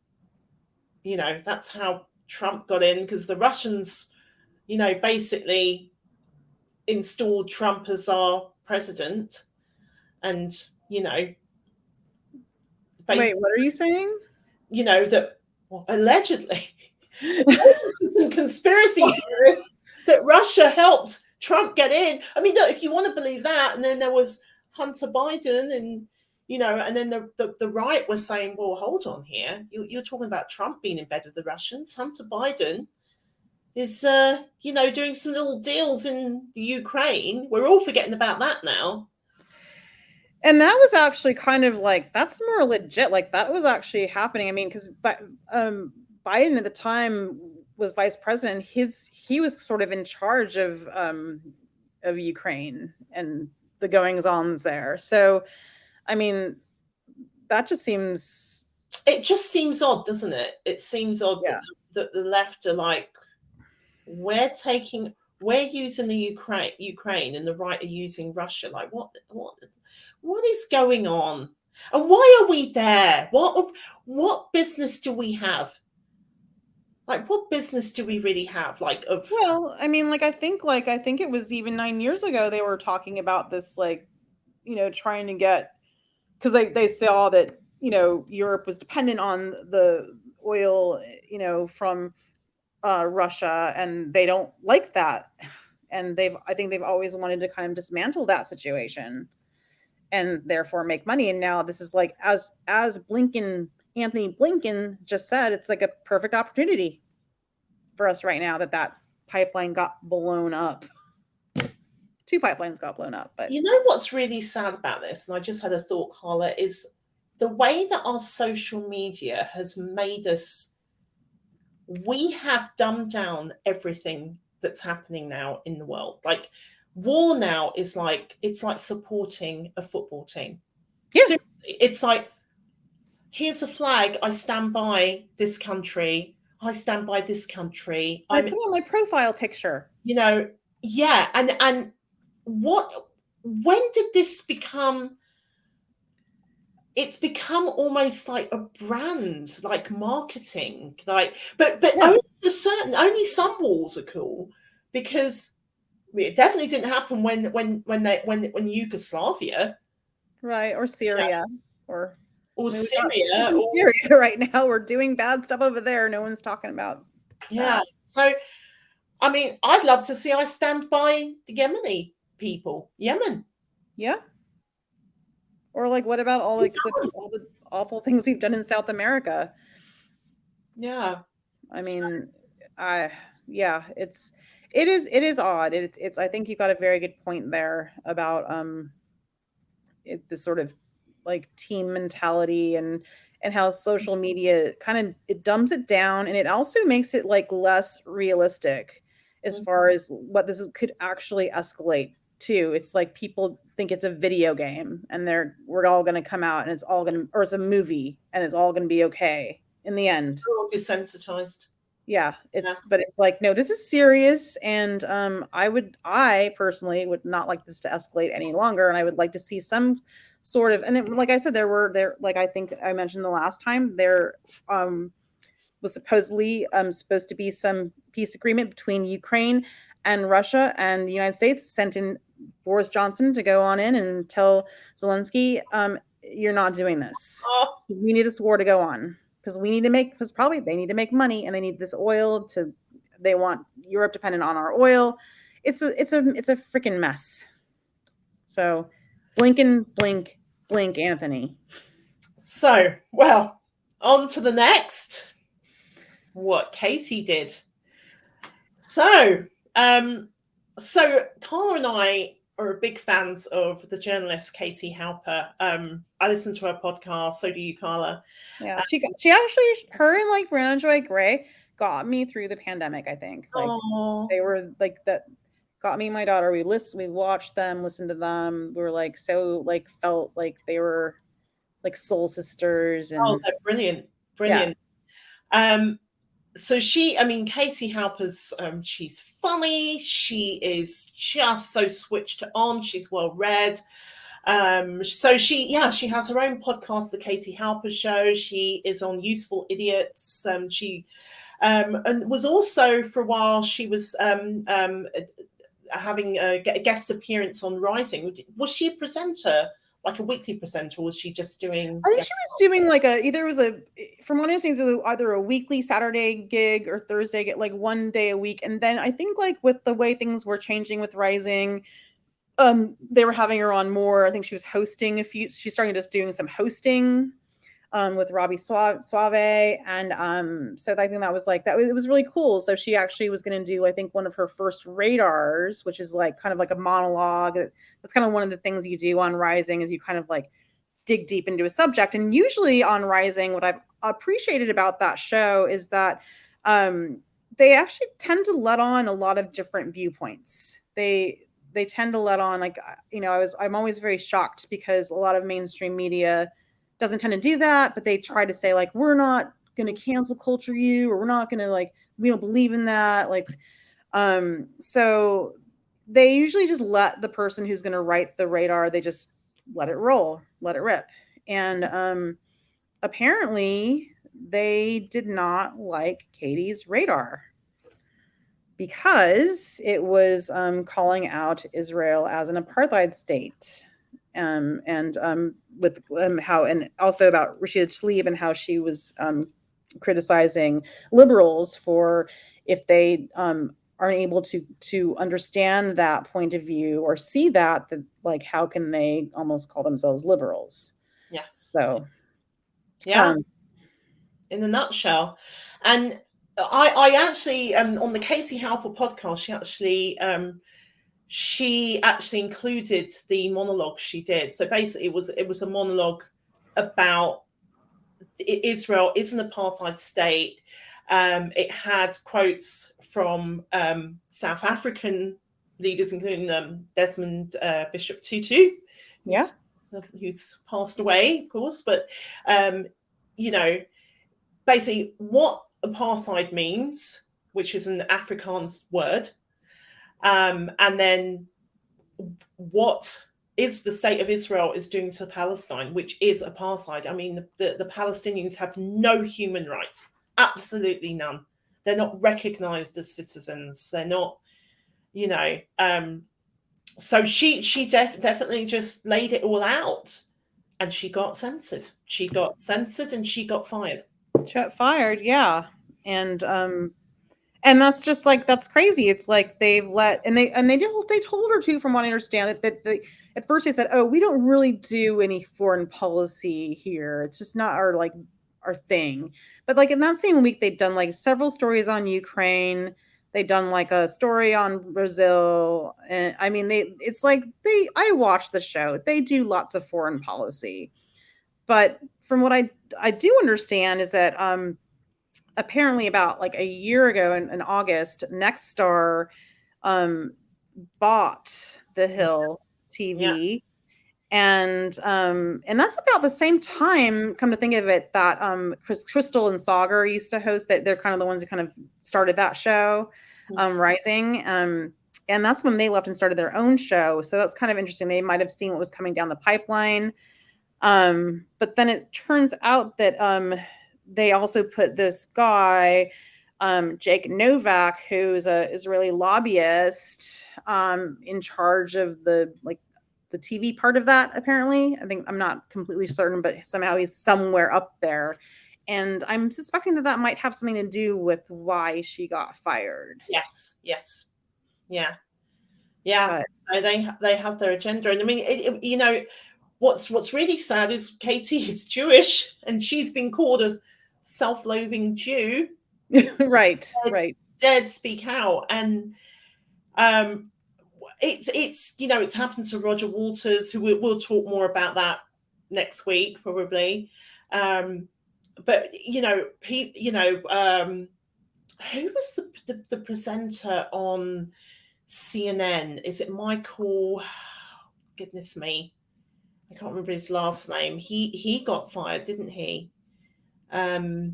that's how Trump got in, because the Russians, basically installed Trump as our president. And, wait, what are you saying? That allegedly some conspiracy theorists that Russia helped Trump get in. I mean, look, if you want to believe that, and then there was Hunter Biden, and and then the right was saying, well, hold on here, you're talking about Trump being in bed with the Russians. Hunter Biden is doing some little deals in the Ukraine. We're all forgetting about that now. And that was actually kind of like, that's more legit. Like that was actually happening. I mean, because Biden at the time was vice president. He was sort of in charge of Ukraine and the goings-ons there. So, I mean, that just seems. It just seems odd, doesn't it? It seems odd that the left are like, we're using the Ukraine, and the right are using Russia. Like, what is going on? And why are we there? What business do we have? Like, what business do we really have? Well, I mean, I think it was even 9 years ago they were talking about this, trying to get, because they saw that Europe was dependent on the oil from Russia, and they don't like that, and I think they've always wanted to kind of dismantle that situation and therefore make money. And now this is like, as Anthony Blinken just said, it's like a perfect opportunity for us right now that pipeline got blown up. 2 pipelines got blown up. But what's really sad about this, and I just had a thought, Karla, is the way that our social media has made us. We have dumbed down everything that's happening now in the world. Like, war now is like, it's like supporting a football team. Yeah. Seriously, it's like, here's a flag. I stand by this country. I stand by this country. I put on my profile picture. Yeah. And when did this become? It's become almost like a brand, like marketing, but only some walls are cool. because it definitely didn't happen when Yugoslavia, Right, or Syria, or or I mean, we got Syria, in or Syria right now. We're doing bad stuff over there. No one's talking about yeah. that. So, I mean, I'd love to see. I stand by the Yemeni people, Yemen. Yeah. Or like, what about all the awful things we've done in South America? Yeah. I mean, I yeah, it is odd. It's I think you got a very good point there about this sort of like team mentality and how social media kind of it dumbs it down, and it also makes it like less realistic as far as what could actually escalate to. It's like people think it's a video game and we're all going to come out and it's all going to, or it's a movie and it's all going to be okay in the end. We're all desensitized. Yeah, Yeah. but it's like, no, this is serious, and I personally would not like this to escalate any longer, and I would like to see some sort of, and like I said, there like I think I mentioned the last time, there was supposedly supposed to be some peace agreement between Ukraine and Russia, and the United States sent in Boris Johnson to go on in and tell Zelensky, you're not doing this. Oh, We need this war to go on, because probably they need to make money, and they need this oil they want Europe dependent on our oil. It's a freaking mess. So Blinken, blink, Anthony. so well, on to the next. What Katie did. So Karla and I are big fans of the journalist Katie Halper. I listen to her podcast. So do you, Karla? Yeah, she actually, her and like Brianna Joy Gray got me through the pandemic. I think like they were like that got me and my daughter. We watched them, listened to them. We were like so felt like they were like soul sisters. And they're brilliant. So Katie Halper's, she's funny. She is just so switched on. She's well read. So she has her own podcast, the Katie Halper Show. She is on Useful Idiots. She and was also for a while. She was having a guest appearance on Rising. Was she a presenter? Like a weekly presenter, or was she just doing? I think she was doing from what I understand, it was either a weekly Saturday gig or Thursday gig, like one day a week. And then I think like with the way things were changing with Rising, they were having her on more. I think she was hosting she's starting just doing some hosting with Robbie Suave. And so I think that was it was really cool. So she actually was going to do, I think, one of her first radars, which is like kind of like a monologue. That's kind of one of the things you do on Rising, is you kind of like dig deep into a subject. And usually on Rising, what I've appreciated about that show is that they actually tend to let on a lot of different viewpoints. They tend to let on, like, I'm always very shocked because a lot of mainstream media doesn't tend to do that, but they try to say like, we're not going to cancel culture you, or we're not going to we don't believe in that. So they usually just let the person who's going to write the radar, they just let it roll, let it rip. And apparently they did not like Katie's radar because it was calling out Israel as an apartheid state. With how, and also about Rashida Tlaib and how she was criticizing liberals for, if they aren't able to understand that point of view or see that like, how can they almost call themselves liberals? Yes. So in a nutshell. And I actually on the Katie Halper podcast, she actually included the monologue she did. So basically it was a monologue about Israel is an apartheid state. It had quotes from South African leaders, including Desmond Bishop Tutu, who's passed away, of course. But basically what apartheid means, which is an Afrikaans word, and then what is the state of Israel is doing to Palestine, which is apartheid. I mean, the Palestinians have no human rights, absolutely none. They're not recognized as citizens. They're not, you know. So she definitely just laid it all out, and she got censored. She got censored, and she got fired. She got fired, yeah. And that's just like, that's crazy. It's like they've let, and they told her too, from what I understand, that they, at first they said, oh, we don't really do any foreign policy here. It's just not our like our thing. But like in that same week, they'd done like several stories on Ukraine. They'd done like a story on Brazil. And I mean, it's like I watch the show. They do lots of foreign policy. But from what I do understand is that apparently about like a year ago in August, Nexstar bought The Hill Yeah. TV. And that's about the same time, come to think of it, that Crystal and Sagar used to host that. They're kind of the ones who kind of started that show, Rising. And that's when they left and started their own show. So that's kind of interesting. They might have seen what was coming down the pipeline. But then it turns out that they also put this guy, Jake Novak, who's a Israeli lobbyist, in charge of the TV part of that. Apparently, I think, I'm not completely certain, but somehow he's somewhere up there, and I'm suspecting that might have something to do with why she got fired. Yes. Yeah. But So they have their agenda, and I mean, you know, what's really sad is Katie is Jewish, and she's been called a self-loathing Jew. right. Dared speak out, and it's you know, it's happened to Roger Waters, who we'll talk more about that next week probably. But you know, who was the presenter on CNN? Is it Michael? Goodness me, I can't remember his last name. He got fired, didn't he? It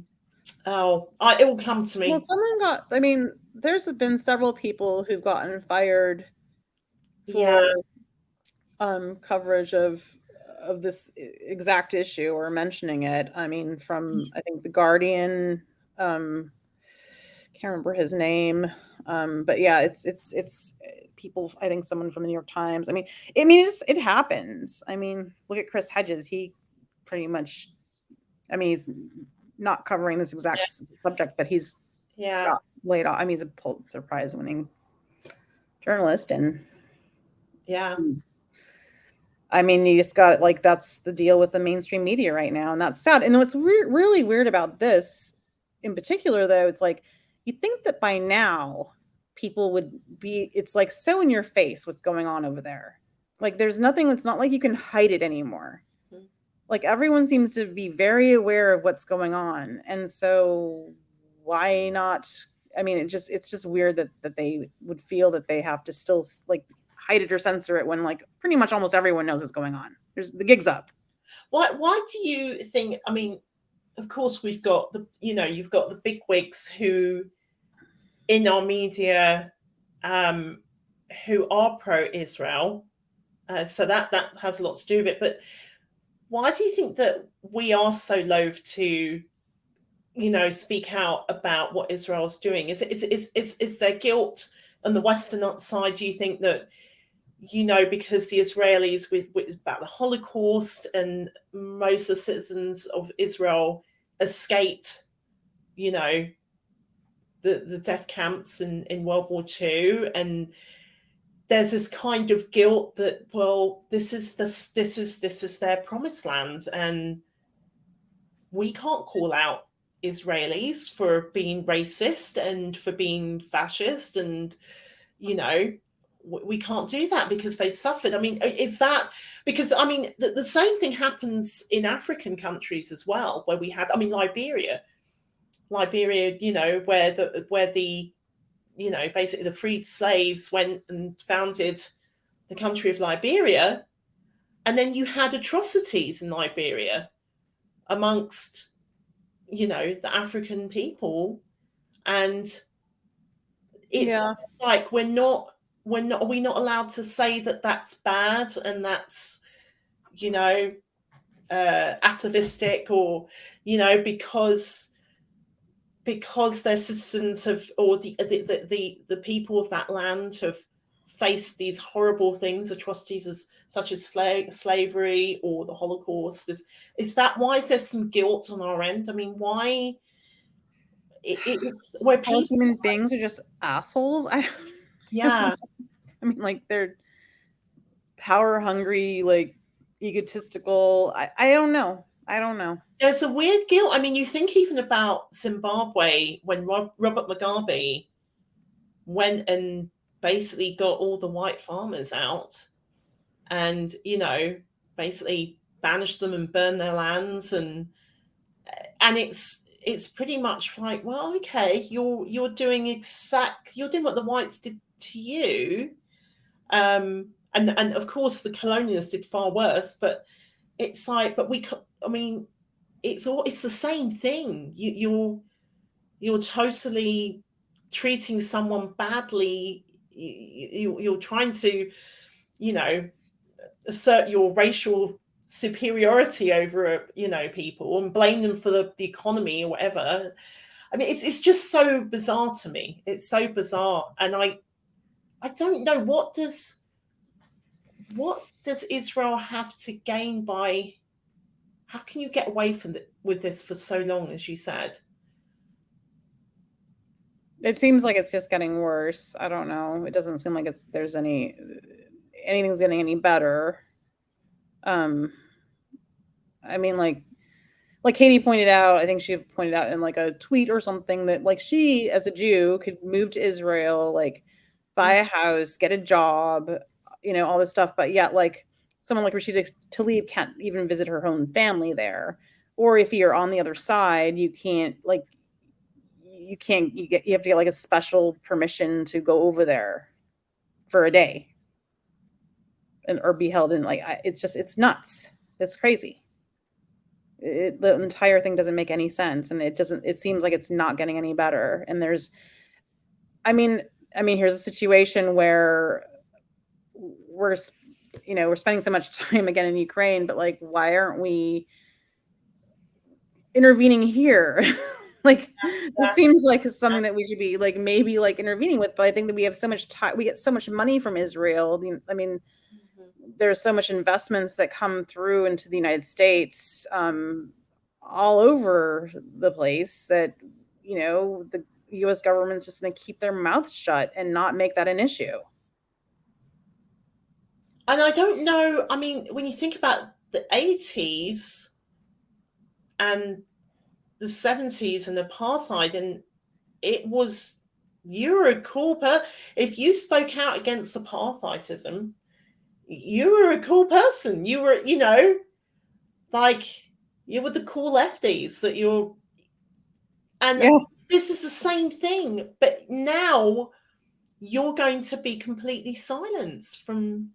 will come to me. Well, someone got. I mean, there's been several people who've gotten fired for coverage of this exact issue or mentioning it. I mean, from I think the Guardian. Can't remember his name, but yeah, it's people. I think someone from the New York Times. I mean, it happens. I mean, look at Chris Hedges. He pretty much. I mean, he's not covering this exact subject, but he's got laid off. I mean, he's a Pulitzer Prize winning journalist, and I mean, you just got like, that's the deal with the mainstream media right now, and that's sad. And what's really weird about this in particular, though, it's like, you'd think that by now people would be, it's like so in your face what's going on over there. Like, there's nothing, it's not like you can hide it anymore. Like, everyone seems to be very aware of what's going on. And so why not? I mean, it's just weird that they would feel that they have to still like hide it or censor it when like pretty much almost everyone knows what's going on. There's the gig's up. Why do you think? I mean, of course we've got you've got the big wigs who in our media who are pro-Israel, so that has a lot to do with it. But why do you think that we are so loath to speak out about what Israel's doing? Is there guilt on the Western side? Do you think that because the Israelis with about the Holocaust, and most of the citizens of Israel escaped the death camps in World War II, and there's this kind of guilt that, well, this is their promised land, and we can't call out Israelis for being racist and for being fascist, and we can't do that because they suffered. I mean, it's that, because I mean the same thing happens in African countries as well, where we had, I mean, Liberia, where the basically the freed slaves went and founded the country of Liberia, and then you had atrocities in Liberia amongst the African people, and it's like we're not allowed to say that that's bad and that's atavistic, or because because their citizens have, or the people of that land have faced these horrible things, atrocities such as slavery or the Holocaust. Is that why is there some guilt on our end? I mean, why? It's where All people, human beings are just assholes. yeah. I mean, like they're power hungry, like egotistical. I don't know. I don't know. There's a weird guilt. I mean, you think even about Zimbabwe when Robert Mugabe went and basically got all the white farmers out and, basically banished them and burned their lands, and it's pretty much like, well, okay, you're doing what the whites did to you. And of course the colonialists did far worse, but it's like, but I mean, it's the same thing. You're totally treating someone badly. You're trying to, assert your racial superiority over, people and blame them for the economy or whatever. I mean, it's just so bizarre to me. It's so bizarre, and I don't know, what does Israel have to gain by? How can you get away from with this for so long, as you said? It seems like it's just getting worse. I don't know. It doesn't seem like anything's getting any better. I mean, like Katie pointed out, I think she pointed out in like a tweet or something that like she, as a Jew, could move to Israel, like buy a house, get a job, all this stuff. But yet, like someone like Rashida Tlaib can't even visit her own family there. Or if you're on the other side, you can't like you have to get like a special permission to go over there for a day or be held in, like it's nuts. It's crazy. The entire thing doesn't make any sense, and it seems like it's not getting any better. And I mean here's a situation where we're spending so much time again in Ukraine, but like why aren't we intervening here? Like this seems like something that we should be like maybe like intervening with, but I think that we have so much time, we get so much money from Israel. I mean, there's so much investments that come through into the United States, all over the place, that the U.S. government's just going to keep their mouth shut and not make that an issue. And I don't know. I mean, when you think about the 80s and the 70s and apartheid, and it was, you were a cool person. If you spoke out against apartheidism, you were a cool person. You were, like you were the cool lefties that you're. And yeah. This is the same thing, but now you're going to be completely silenced and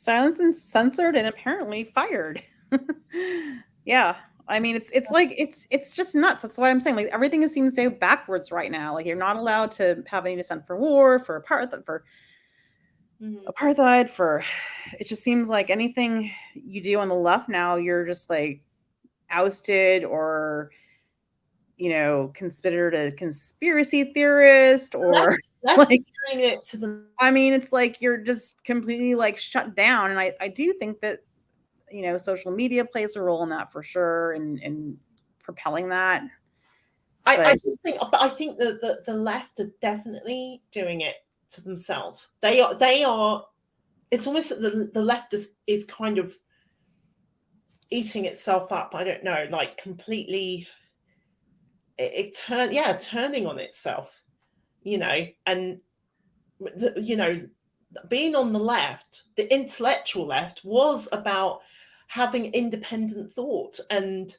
censored and apparently fired. Yeah. I mean, it's like it's just nuts. That's why I'm saying, like, everything seems so backwards right now. Like, you're not allowed to have any dissent for war, for apartheid, for it just seems like anything you do on the left now, you're just like ousted or considered a conspiracy theorist, or like doing it to them. I mean, it's like you're just completely like shut down. And I do think that social media plays a role in that for sure, and propelling that. I just think, but I think that the left are definitely doing it to themselves. They are. It's almost that the left is kind of eating itself up. I don't know, like completely. Turning on itself, and being on the left, the intellectual left, was about having independent thought, and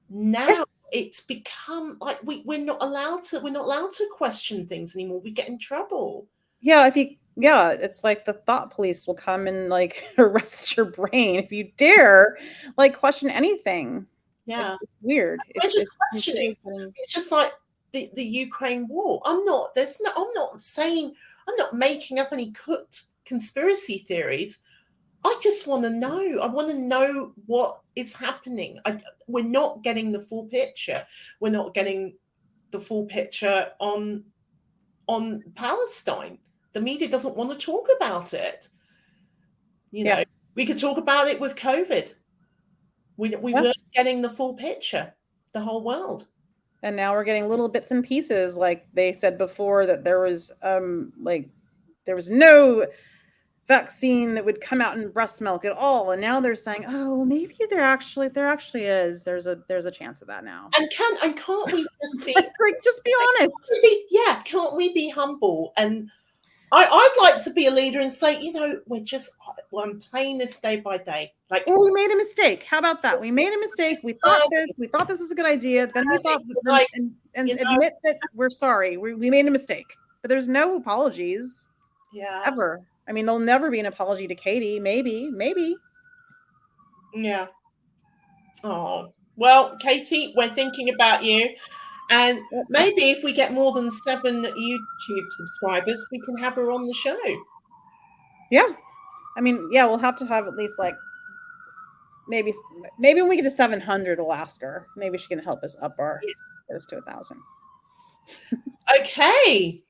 now it's become like we're not allowed to question things anymore. We get in trouble. Yeah, it's like the thought police will come and like arrest your brain if you dare like question anything. Yeah, it's weird. It's just questioning. It's just like the Ukraine war. I'm not making up any conspiracy theories. I just want to know. I want to know what is happening. We're not getting the full picture. We're not getting the full picture on Palestine. The media doesn't want to talk about it. You know, we could talk about it with COVID. We weren't getting the full picture, the whole world. And now we're getting little bits and pieces. Like they said before that there was no vaccine that would come out in breast milk at all, and now they're saying, oh, maybe there actually is. There's a chance of that now. And can't we just be just be honest? Can't we be humble? And I'd like to be a leader and say, I'm playing this day by day. Like, we made a mistake. How about that? We made a mistake. We thought this was a good idea. Then we thought admit that we're sorry. We made a mistake. But there's no apologies. Yeah. Ever. I mean, there'll never be an apology to Katie. Maybe. Yeah. Oh, well, Katie, we're thinking about you. And maybe if we get more than 7 YouTube subscribers, we can have her on the show. Yeah. I mean, yeah, we'll have to have at least maybe when we get to 700, we'll ask her. Maybe she can help us get us to 1,000. Okay.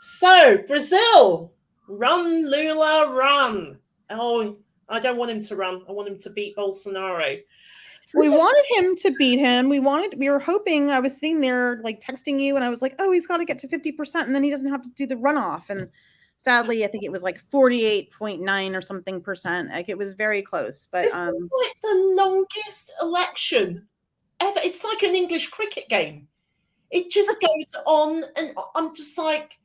So, Brazil. Run, Lula, run. Oh, I don't want him to run. I want him to beat Bolsonaro. So we wanted him to beat him. We were hoping. I was sitting there texting you, and I was like, oh, he's got to get to 50%, and then he doesn't have to do the runoff. And sadly, I think it was 48.9 or something percent. It was very close. But this is the longest election ever. It's like an English cricket game. It just goes on, and I'm just like,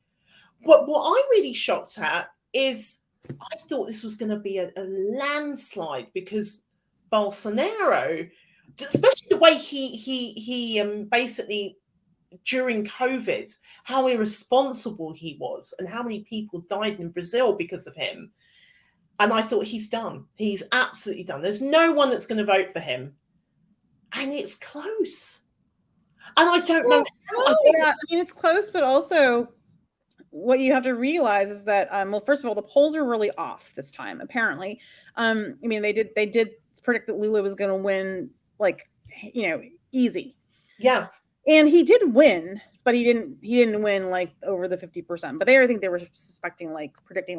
what I'm really shocked at is I thought this was going to be a landslide because Bolsonaro, especially the way he basically during COVID, how irresponsible he was and how many people died in Brazil because of him. And I thought he's done. He's absolutely done. There's no one that's going to vote for him. And it's close. And I don't know. I mean, it's close, but also what you have to realize is that, first of all, the polls are really off this time, apparently. I mean, they did predict that Lula was going to win, easy. Yeah. And he did win, but he didn't win over the 50%. But I think they were suspecting, predicting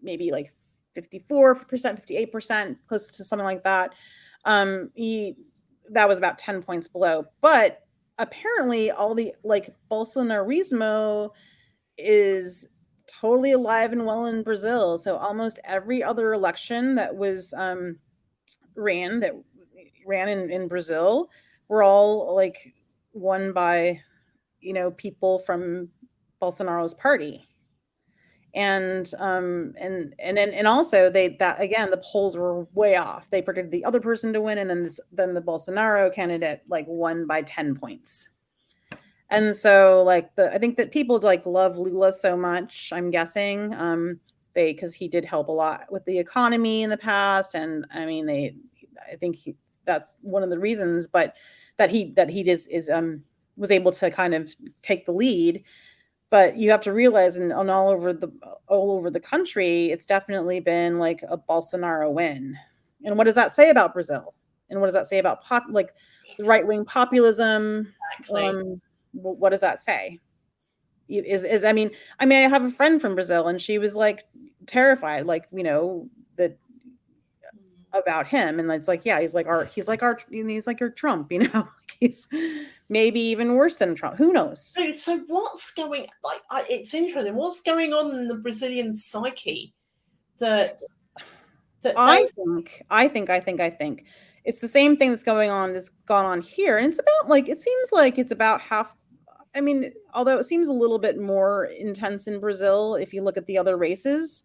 maybe 54%, 58%, close to something like that. That was about 10 points below. But apparently all the Bolsonarismo is totally alive and well in Brazil. So almost every other election that was ran in Brazil were all won by people from Bolsonaro's party. And also the polls were way off. They predicted the other person to win, and then the Bolsonaro candidate won by 10 points. And so I think that people love Lula so much, I'm guessing, because he did help a lot with the economy in the past. And I mean, I think that's one of the reasons, but that he was able to kind of take the lead. But you have to realize, and all over the country, it's definitely been a Bolsonaro win. And what does that say about Brazil? And what does that say about the right-wing populism? Exactly. What does that say? I mean, I have a friend from Brazil, and she was terrified, that about him, and it's he's like your Trump, he's maybe even worse than Trump. Who knows? So what's going? It's interesting. What's going on in the Brazilian psyche? I think it's the same thing that's gone on here, and it's about it seems like it's about half. I mean, although it seems a little bit more intense in Brazil if you look at the other races,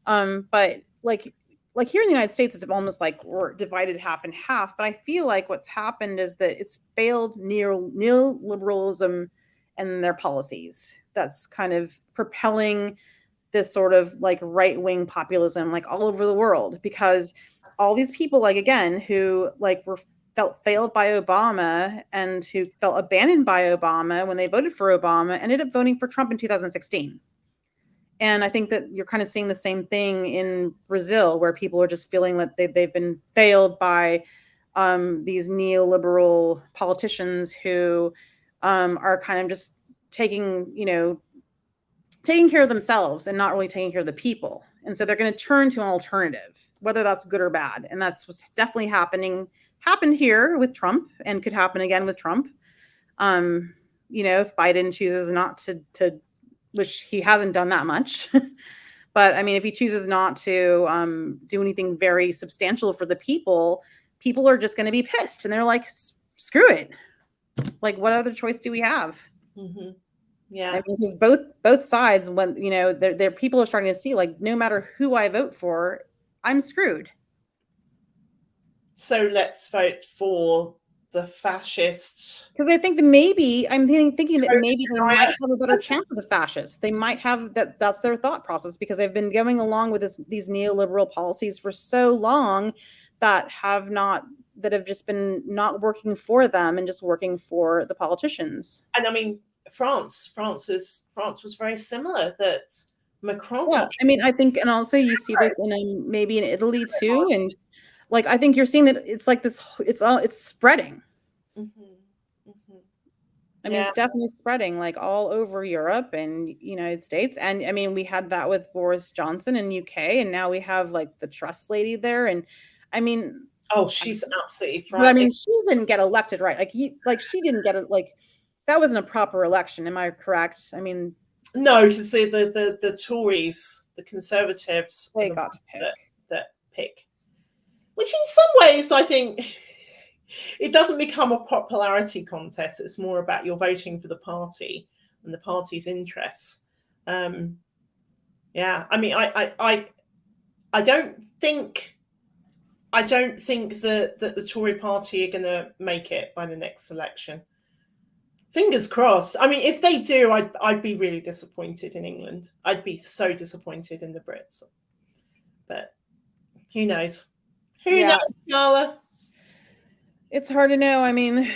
but here in the United States, it's almost we're divided half and half. But I feel what's happened is that it's failed neoliberalism and their policies. That's kind of propelling this sort of right-wing populism all over the world, because all these people who felt failed by Obama and who felt abandoned by Obama when they voted for Obama ended up voting for Trump in 2016. And I think that you're kind of seeing the same thing in Brazil, where people are just feeling that they've been failed by these neoliberal politicians who are kind of just taking care of themselves and not really taking care of the people. And so they're going to turn to an alternative, whether that's good or bad. And that's what's definitely happened here with Trump and could happen again with Trump. If Biden chooses not to, which he hasn't done that much, but I mean, if he chooses not to do anything very substantial for the people are just going to be pissed. And they're like, screw it. Like, what other choice do we have? Mm-hmm. Yeah. I mean, because both sides, when their people are starting to see, like, no matter who I vote for, I'm screwed. So let's vote for the fascists. Because I think that maybe thinking that maybe they might have a better chance of the fascists. They might have that's their thought process, because they've been going along with these neoliberal policies for so long that have just been not working for them and just working for the politicians. And I mean, France was very similar. That Macron. Yeah, I mean, I think, and also you see this in maybe in Italy too, and like I think you're seeing that it's like this. It's spreading. Mm-hmm. Mm-hmm. I mean, it's definitely spreading like all over Europe and United States. And I mean, we had that with Boris Johnson in UK, and now we have like the Truss lady there. And I mean, oh, she's absolutely frightening. But I mean, she didn't get elected, right? Like she didn't get it. Like that wasn't a proper election. Am I correct? I mean, no, because the Tories, the Conservatives, they got to pick. That pick, which in some ways I think it doesn't become a popularity contest. It's more about you're voting for the party and the party's interests. Yeah, I mean, I don't think that the Tory party are going to make it by the next election. Fingers crossed. I mean, if they do, I'd be really disappointed in England. I'd be so disappointed in the Brits. But who knows? Who knows, Karla? It's hard to know. I mean,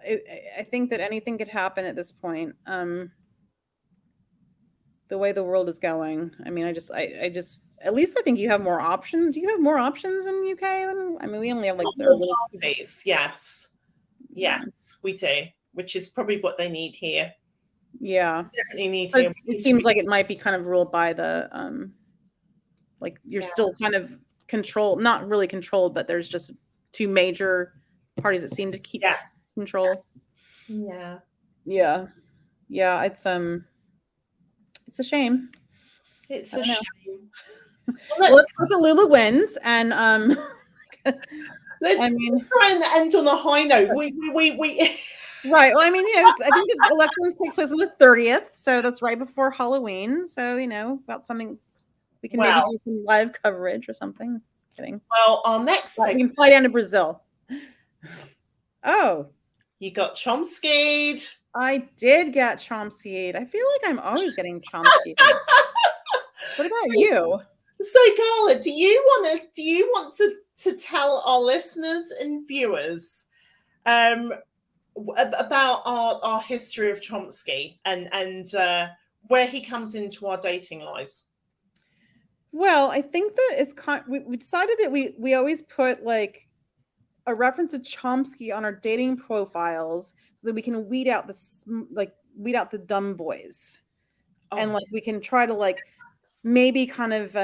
I think that anything could happen at this point. The way the world is going. I mean, I just at least I think you have more options. Do you have more options in the UK than, I mean, we only have like more parties. Yes, we do, which is probably what they need here. Yeah, definitely need but here. It seems like it might be kind of ruled by the like you're still kind of controlled, not really controlled, but there's just two major parties that seem to keep control. Yeah. It's a shame. It's a shame. Well, let's hope that Lula wins, and let's try and end on a high note. We right. Well, I mean, I think the elections takes place on the 30th, so that's right before Halloween. So about something we can maybe do some live coverage or something. Kidding. Well, our next we can fly down to Brazil. Oh, you got Chomky'd. I did get Chomsky'd. I feel like I'm always getting Chomsky'd. What about you? So, Karla, do you want to tell our listeners and viewers about our history of Chomsky and where he comes into our dating lives? Well, I think that we decided that we always put like a reference to Chomsky on our dating profiles so that we can weed out the dumb boys. And like we can try to like maybe kind of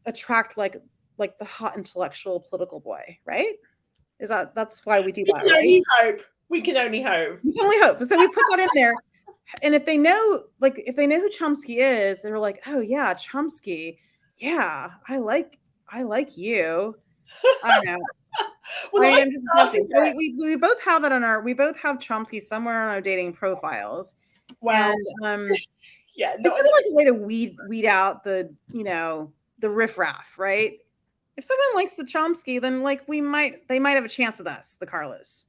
attract like the hot intellectual political boy, right? That's why we do that, right? We can only hope. We can only hope. So we put that in there. And if they know who Chomsky is, they're like, oh yeah, Chomsky. Yeah, I like you. I don't know. Well, so we both have it we both have Chomsky somewhere on our dating profiles. Wow. And yeah, it's really like a way to weed out the the riffraff, right? If someone likes the Chomsky, then like they might have a chance with us, the Karla.s.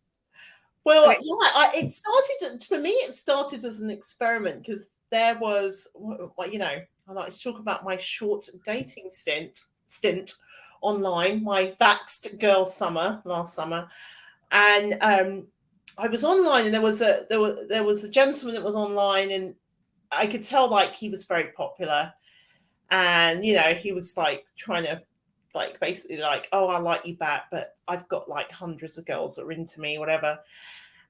Well, it started for me. It started as an experiment because there was, I like to talk about my short dating stint online, my vaxxed girl summer last summer, and I was online, and there was a gentleman that was online, and I could tell like he was very popular, and he was like trying to like basically like, oh, I like you back, but I've got like hundreds of girls that are into me, whatever.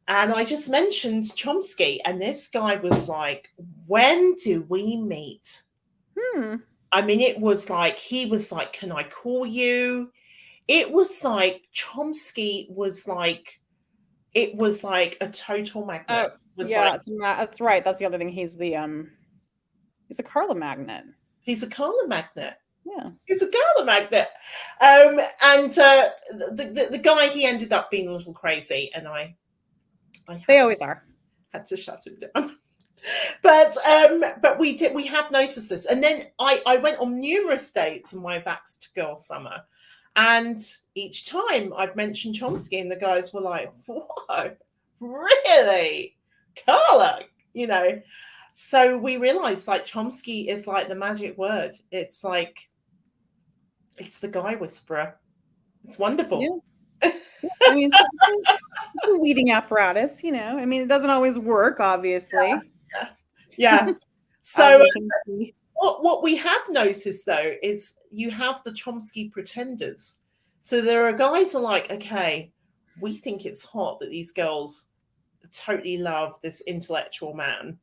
And I just mentioned Chomsky, and this guy was like, when do we meet? I mean, it was like, he was like, can I call you? It was like, Chomsky was like, it was like a total magnet. Yeah, that's right. That's the other thing. He's a Karla magnet. He's a Karla magnet. Yeah. He's a Karla magnet. And the guy, he ended up being a little crazy, and they always are. Had to shut him down. But we have noticed this. And then I went on numerous dates in my Vaxxed Girl summer, and each time I'd mentioned Chomsky, and the guys were like, "Whoa, really, Karla?" You know. So we realized, like, Chomsky is like the magic word. It's like, it's the guy whisperer. It's wonderful. Yeah. I mean, it's a weeding apparatus, you know. I mean, it doesn't always work, obviously. Yeah. So what we have noticed, though, is you have the Chomsky pretenders. So there are guys who are like, okay, we think it's hot that these girls totally love this intellectual man.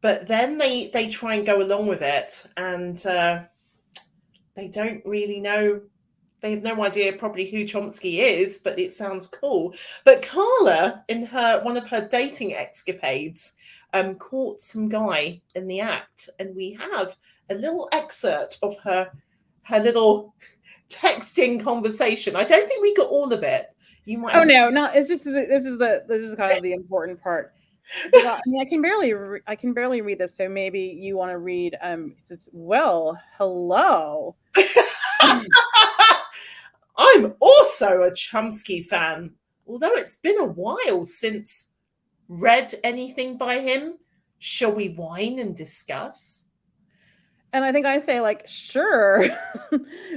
But then they try and go along with it, and they don't really know. They have no idea probably who Chomsky is, but it sounds cool. But Karla, in one of her dating escapades, caught some guy in the act, and we have a little excerpt of her little texting conversation. I don't think we got all of it. You might. Oh no, it's just this is kind of the important part. I mean, I can barely read this, so maybe you want to read. It says, "Well, hello." I'm also a Chomsky fan, although it's been a while since read anything by him. Shall we wine and discuss? And I think I say, like, sure.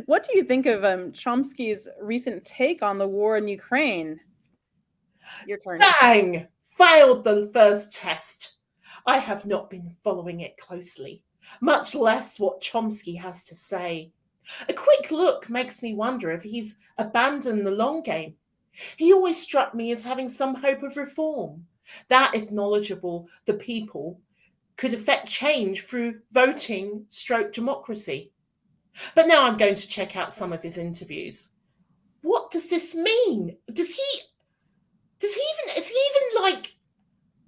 What do you think of Chomsky's recent take on the war in Ukraine? Your turn. Dang! Failed the first test. I have not been following it closely, much less what Chomsky has to say. A quick look makes me wonder if he's abandoned the long game. He always struck me as having some hope of reform, that if knowledgeable, the people could effect change through voting stroke democracy. But now I'm going to check out some of his interviews. What does this mean? Has he even like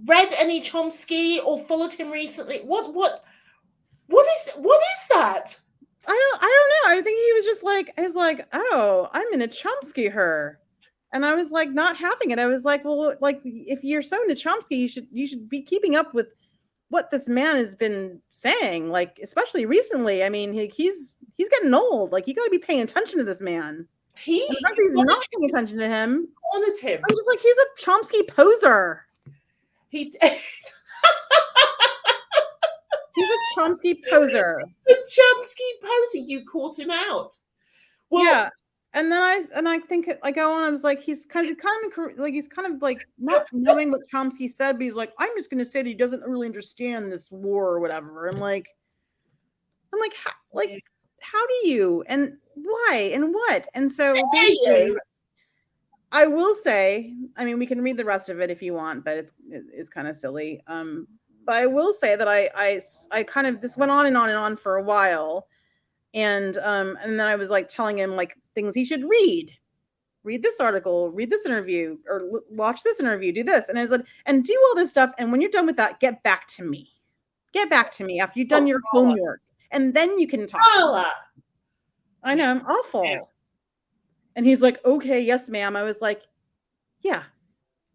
read any Chomsky or followed him recently? What is that? I don't know. I think he was just like, oh, I'm in a Chomsky her. And I was like, not having it. I was like, well, like, if you're so into Chomsky, you should be keeping up with what this man has been saying, like, especially recently. I mean, he's getting old. Like, you got to be paying attention to this man. He's not paying attention to him. Honored him. I was like, he's a Chomsky poser. He's a Chomsky poser. The Chomsky poser. You caught him out. Well, yeah. And then I think I go on. I was like, he's kind of like not knowing what Chomsky said, but he's like, I'm just going to say that he doesn't really understand this war or whatever. I'm like, how do you, and why and what? And so basically, I will say, I mean, we can read the rest of it if you want, but it's kind of silly. But I will say that I kind of, this went on and on and on for a while. And then I was like telling him like things he should read this article, read this interview, or watch this interview, do this. And I was like, and do all this stuff. And when you're done with that, get back to me after you've done your homework. And then you can talk. I know, I'm awful. Yeah. And he's like, okay, yes, ma'am. I was like, yeah,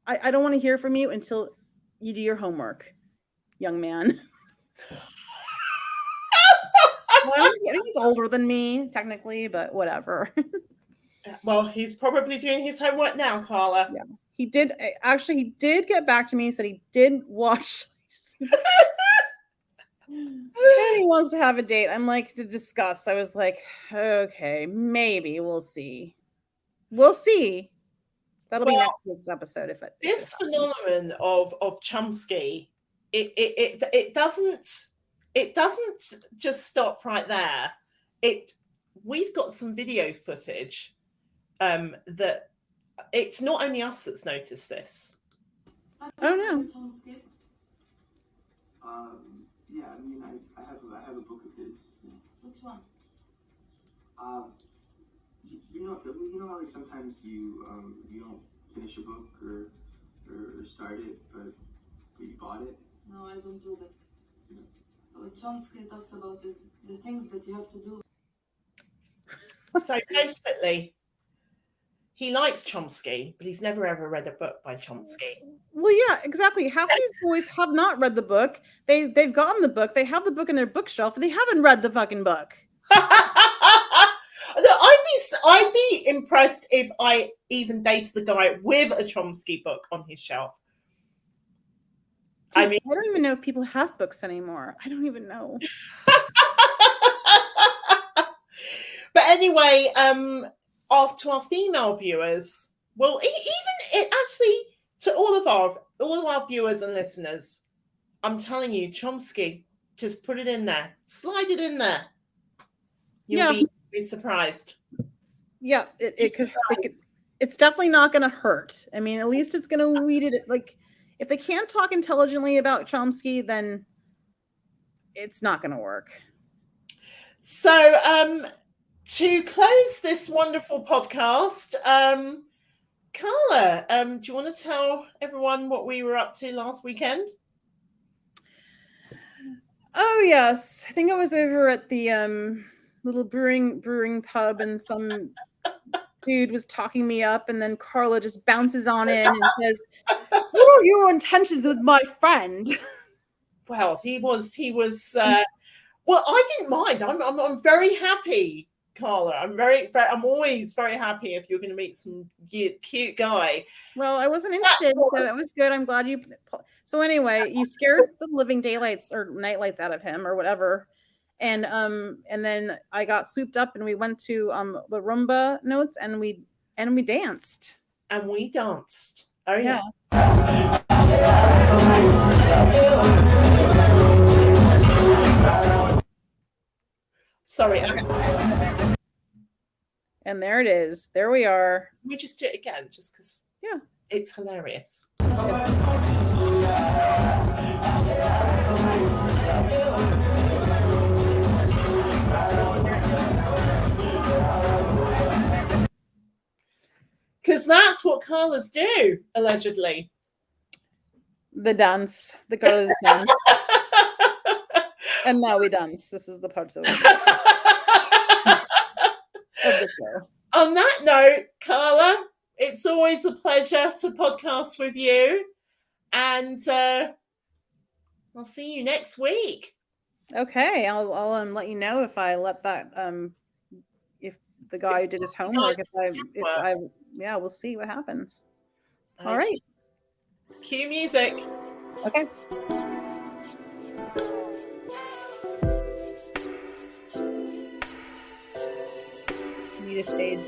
I don't want to hear from you until you do your homework, young man. Well, I think he's older than me, technically, but whatever. Well, he's probably doing his homework now, Karla. Yeah, he did. Actually, he did get back to me. He said he did watch. And he wants to have a date. I'm like, to discuss. I was like, okay, maybe we'll see. We'll see. That'll be next week's episode. If this phenomenon of Chomsky, it doesn't just stop right there. We've got some video footage that it's not only us that's noticed this. Oh no. Yeah, I mean, I have a book of his. Yeah. Which one? You know how like sometimes you don't finish a book or start it, but you bought it. No, I don't do that. Yeah. What Chomsky talks about is the things that you have to do. So basically, he likes Chomsky, but he's never ever read a book by Chomsky. Well, yeah, exactly. Half these boys have not read the book. They've gotten the book. They have the book in their bookshelf, and they haven't read the fucking book. I'd be impressed if I even dated the guy with a Chomsky book on his shelf. Dude, I mean, I don't even know if people have books anymore. I don't even know. But anyway, to our female viewers, well, actually to all of our viewers and listeners, I'm telling you, Chomsky, just put it in there, slide it in there. You'll be surprised. Yeah, it could. It's definitely not going to hurt. I mean, at least it's going to weed it. Like, if they can't talk intelligently about Chomsky, then it's not going to work. So, to close this wonderful podcast, Karla, do you want to tell everyone what we were up to last weekend? Oh yes, I think I was over at the little brewing pub, and some dude was talking me up, and then Karla just bounces on in and says, "What are your intentions with my friend?" Well, he was. Well, I didn't mind. I'm very happy, Karla. I'm always very happy if you're going to meet some cute guy. Well, I wasn't interested, so that was good. I'm glad you. So anyway, you scared the living daylights or nightlights out of him or whatever, and then I got swooped up and we went to the rumba notes and we danced. And we danced. Oh yeah. Sorry. And there it is. There we are. We just do it again, just because. Yeah, it's hilarious. Because that's what Karla's do, allegedly. The dance. The Karla's dance. And now we dance. This is the part of the show. On that note, Karla, it's always a pleasure to podcast with you. And I'll see you next week. Okay. I'll let you know if I let that if the guy who did his homework, yeah, we'll see what happens. Okay. All right. Cue music. Okay. Need a fade.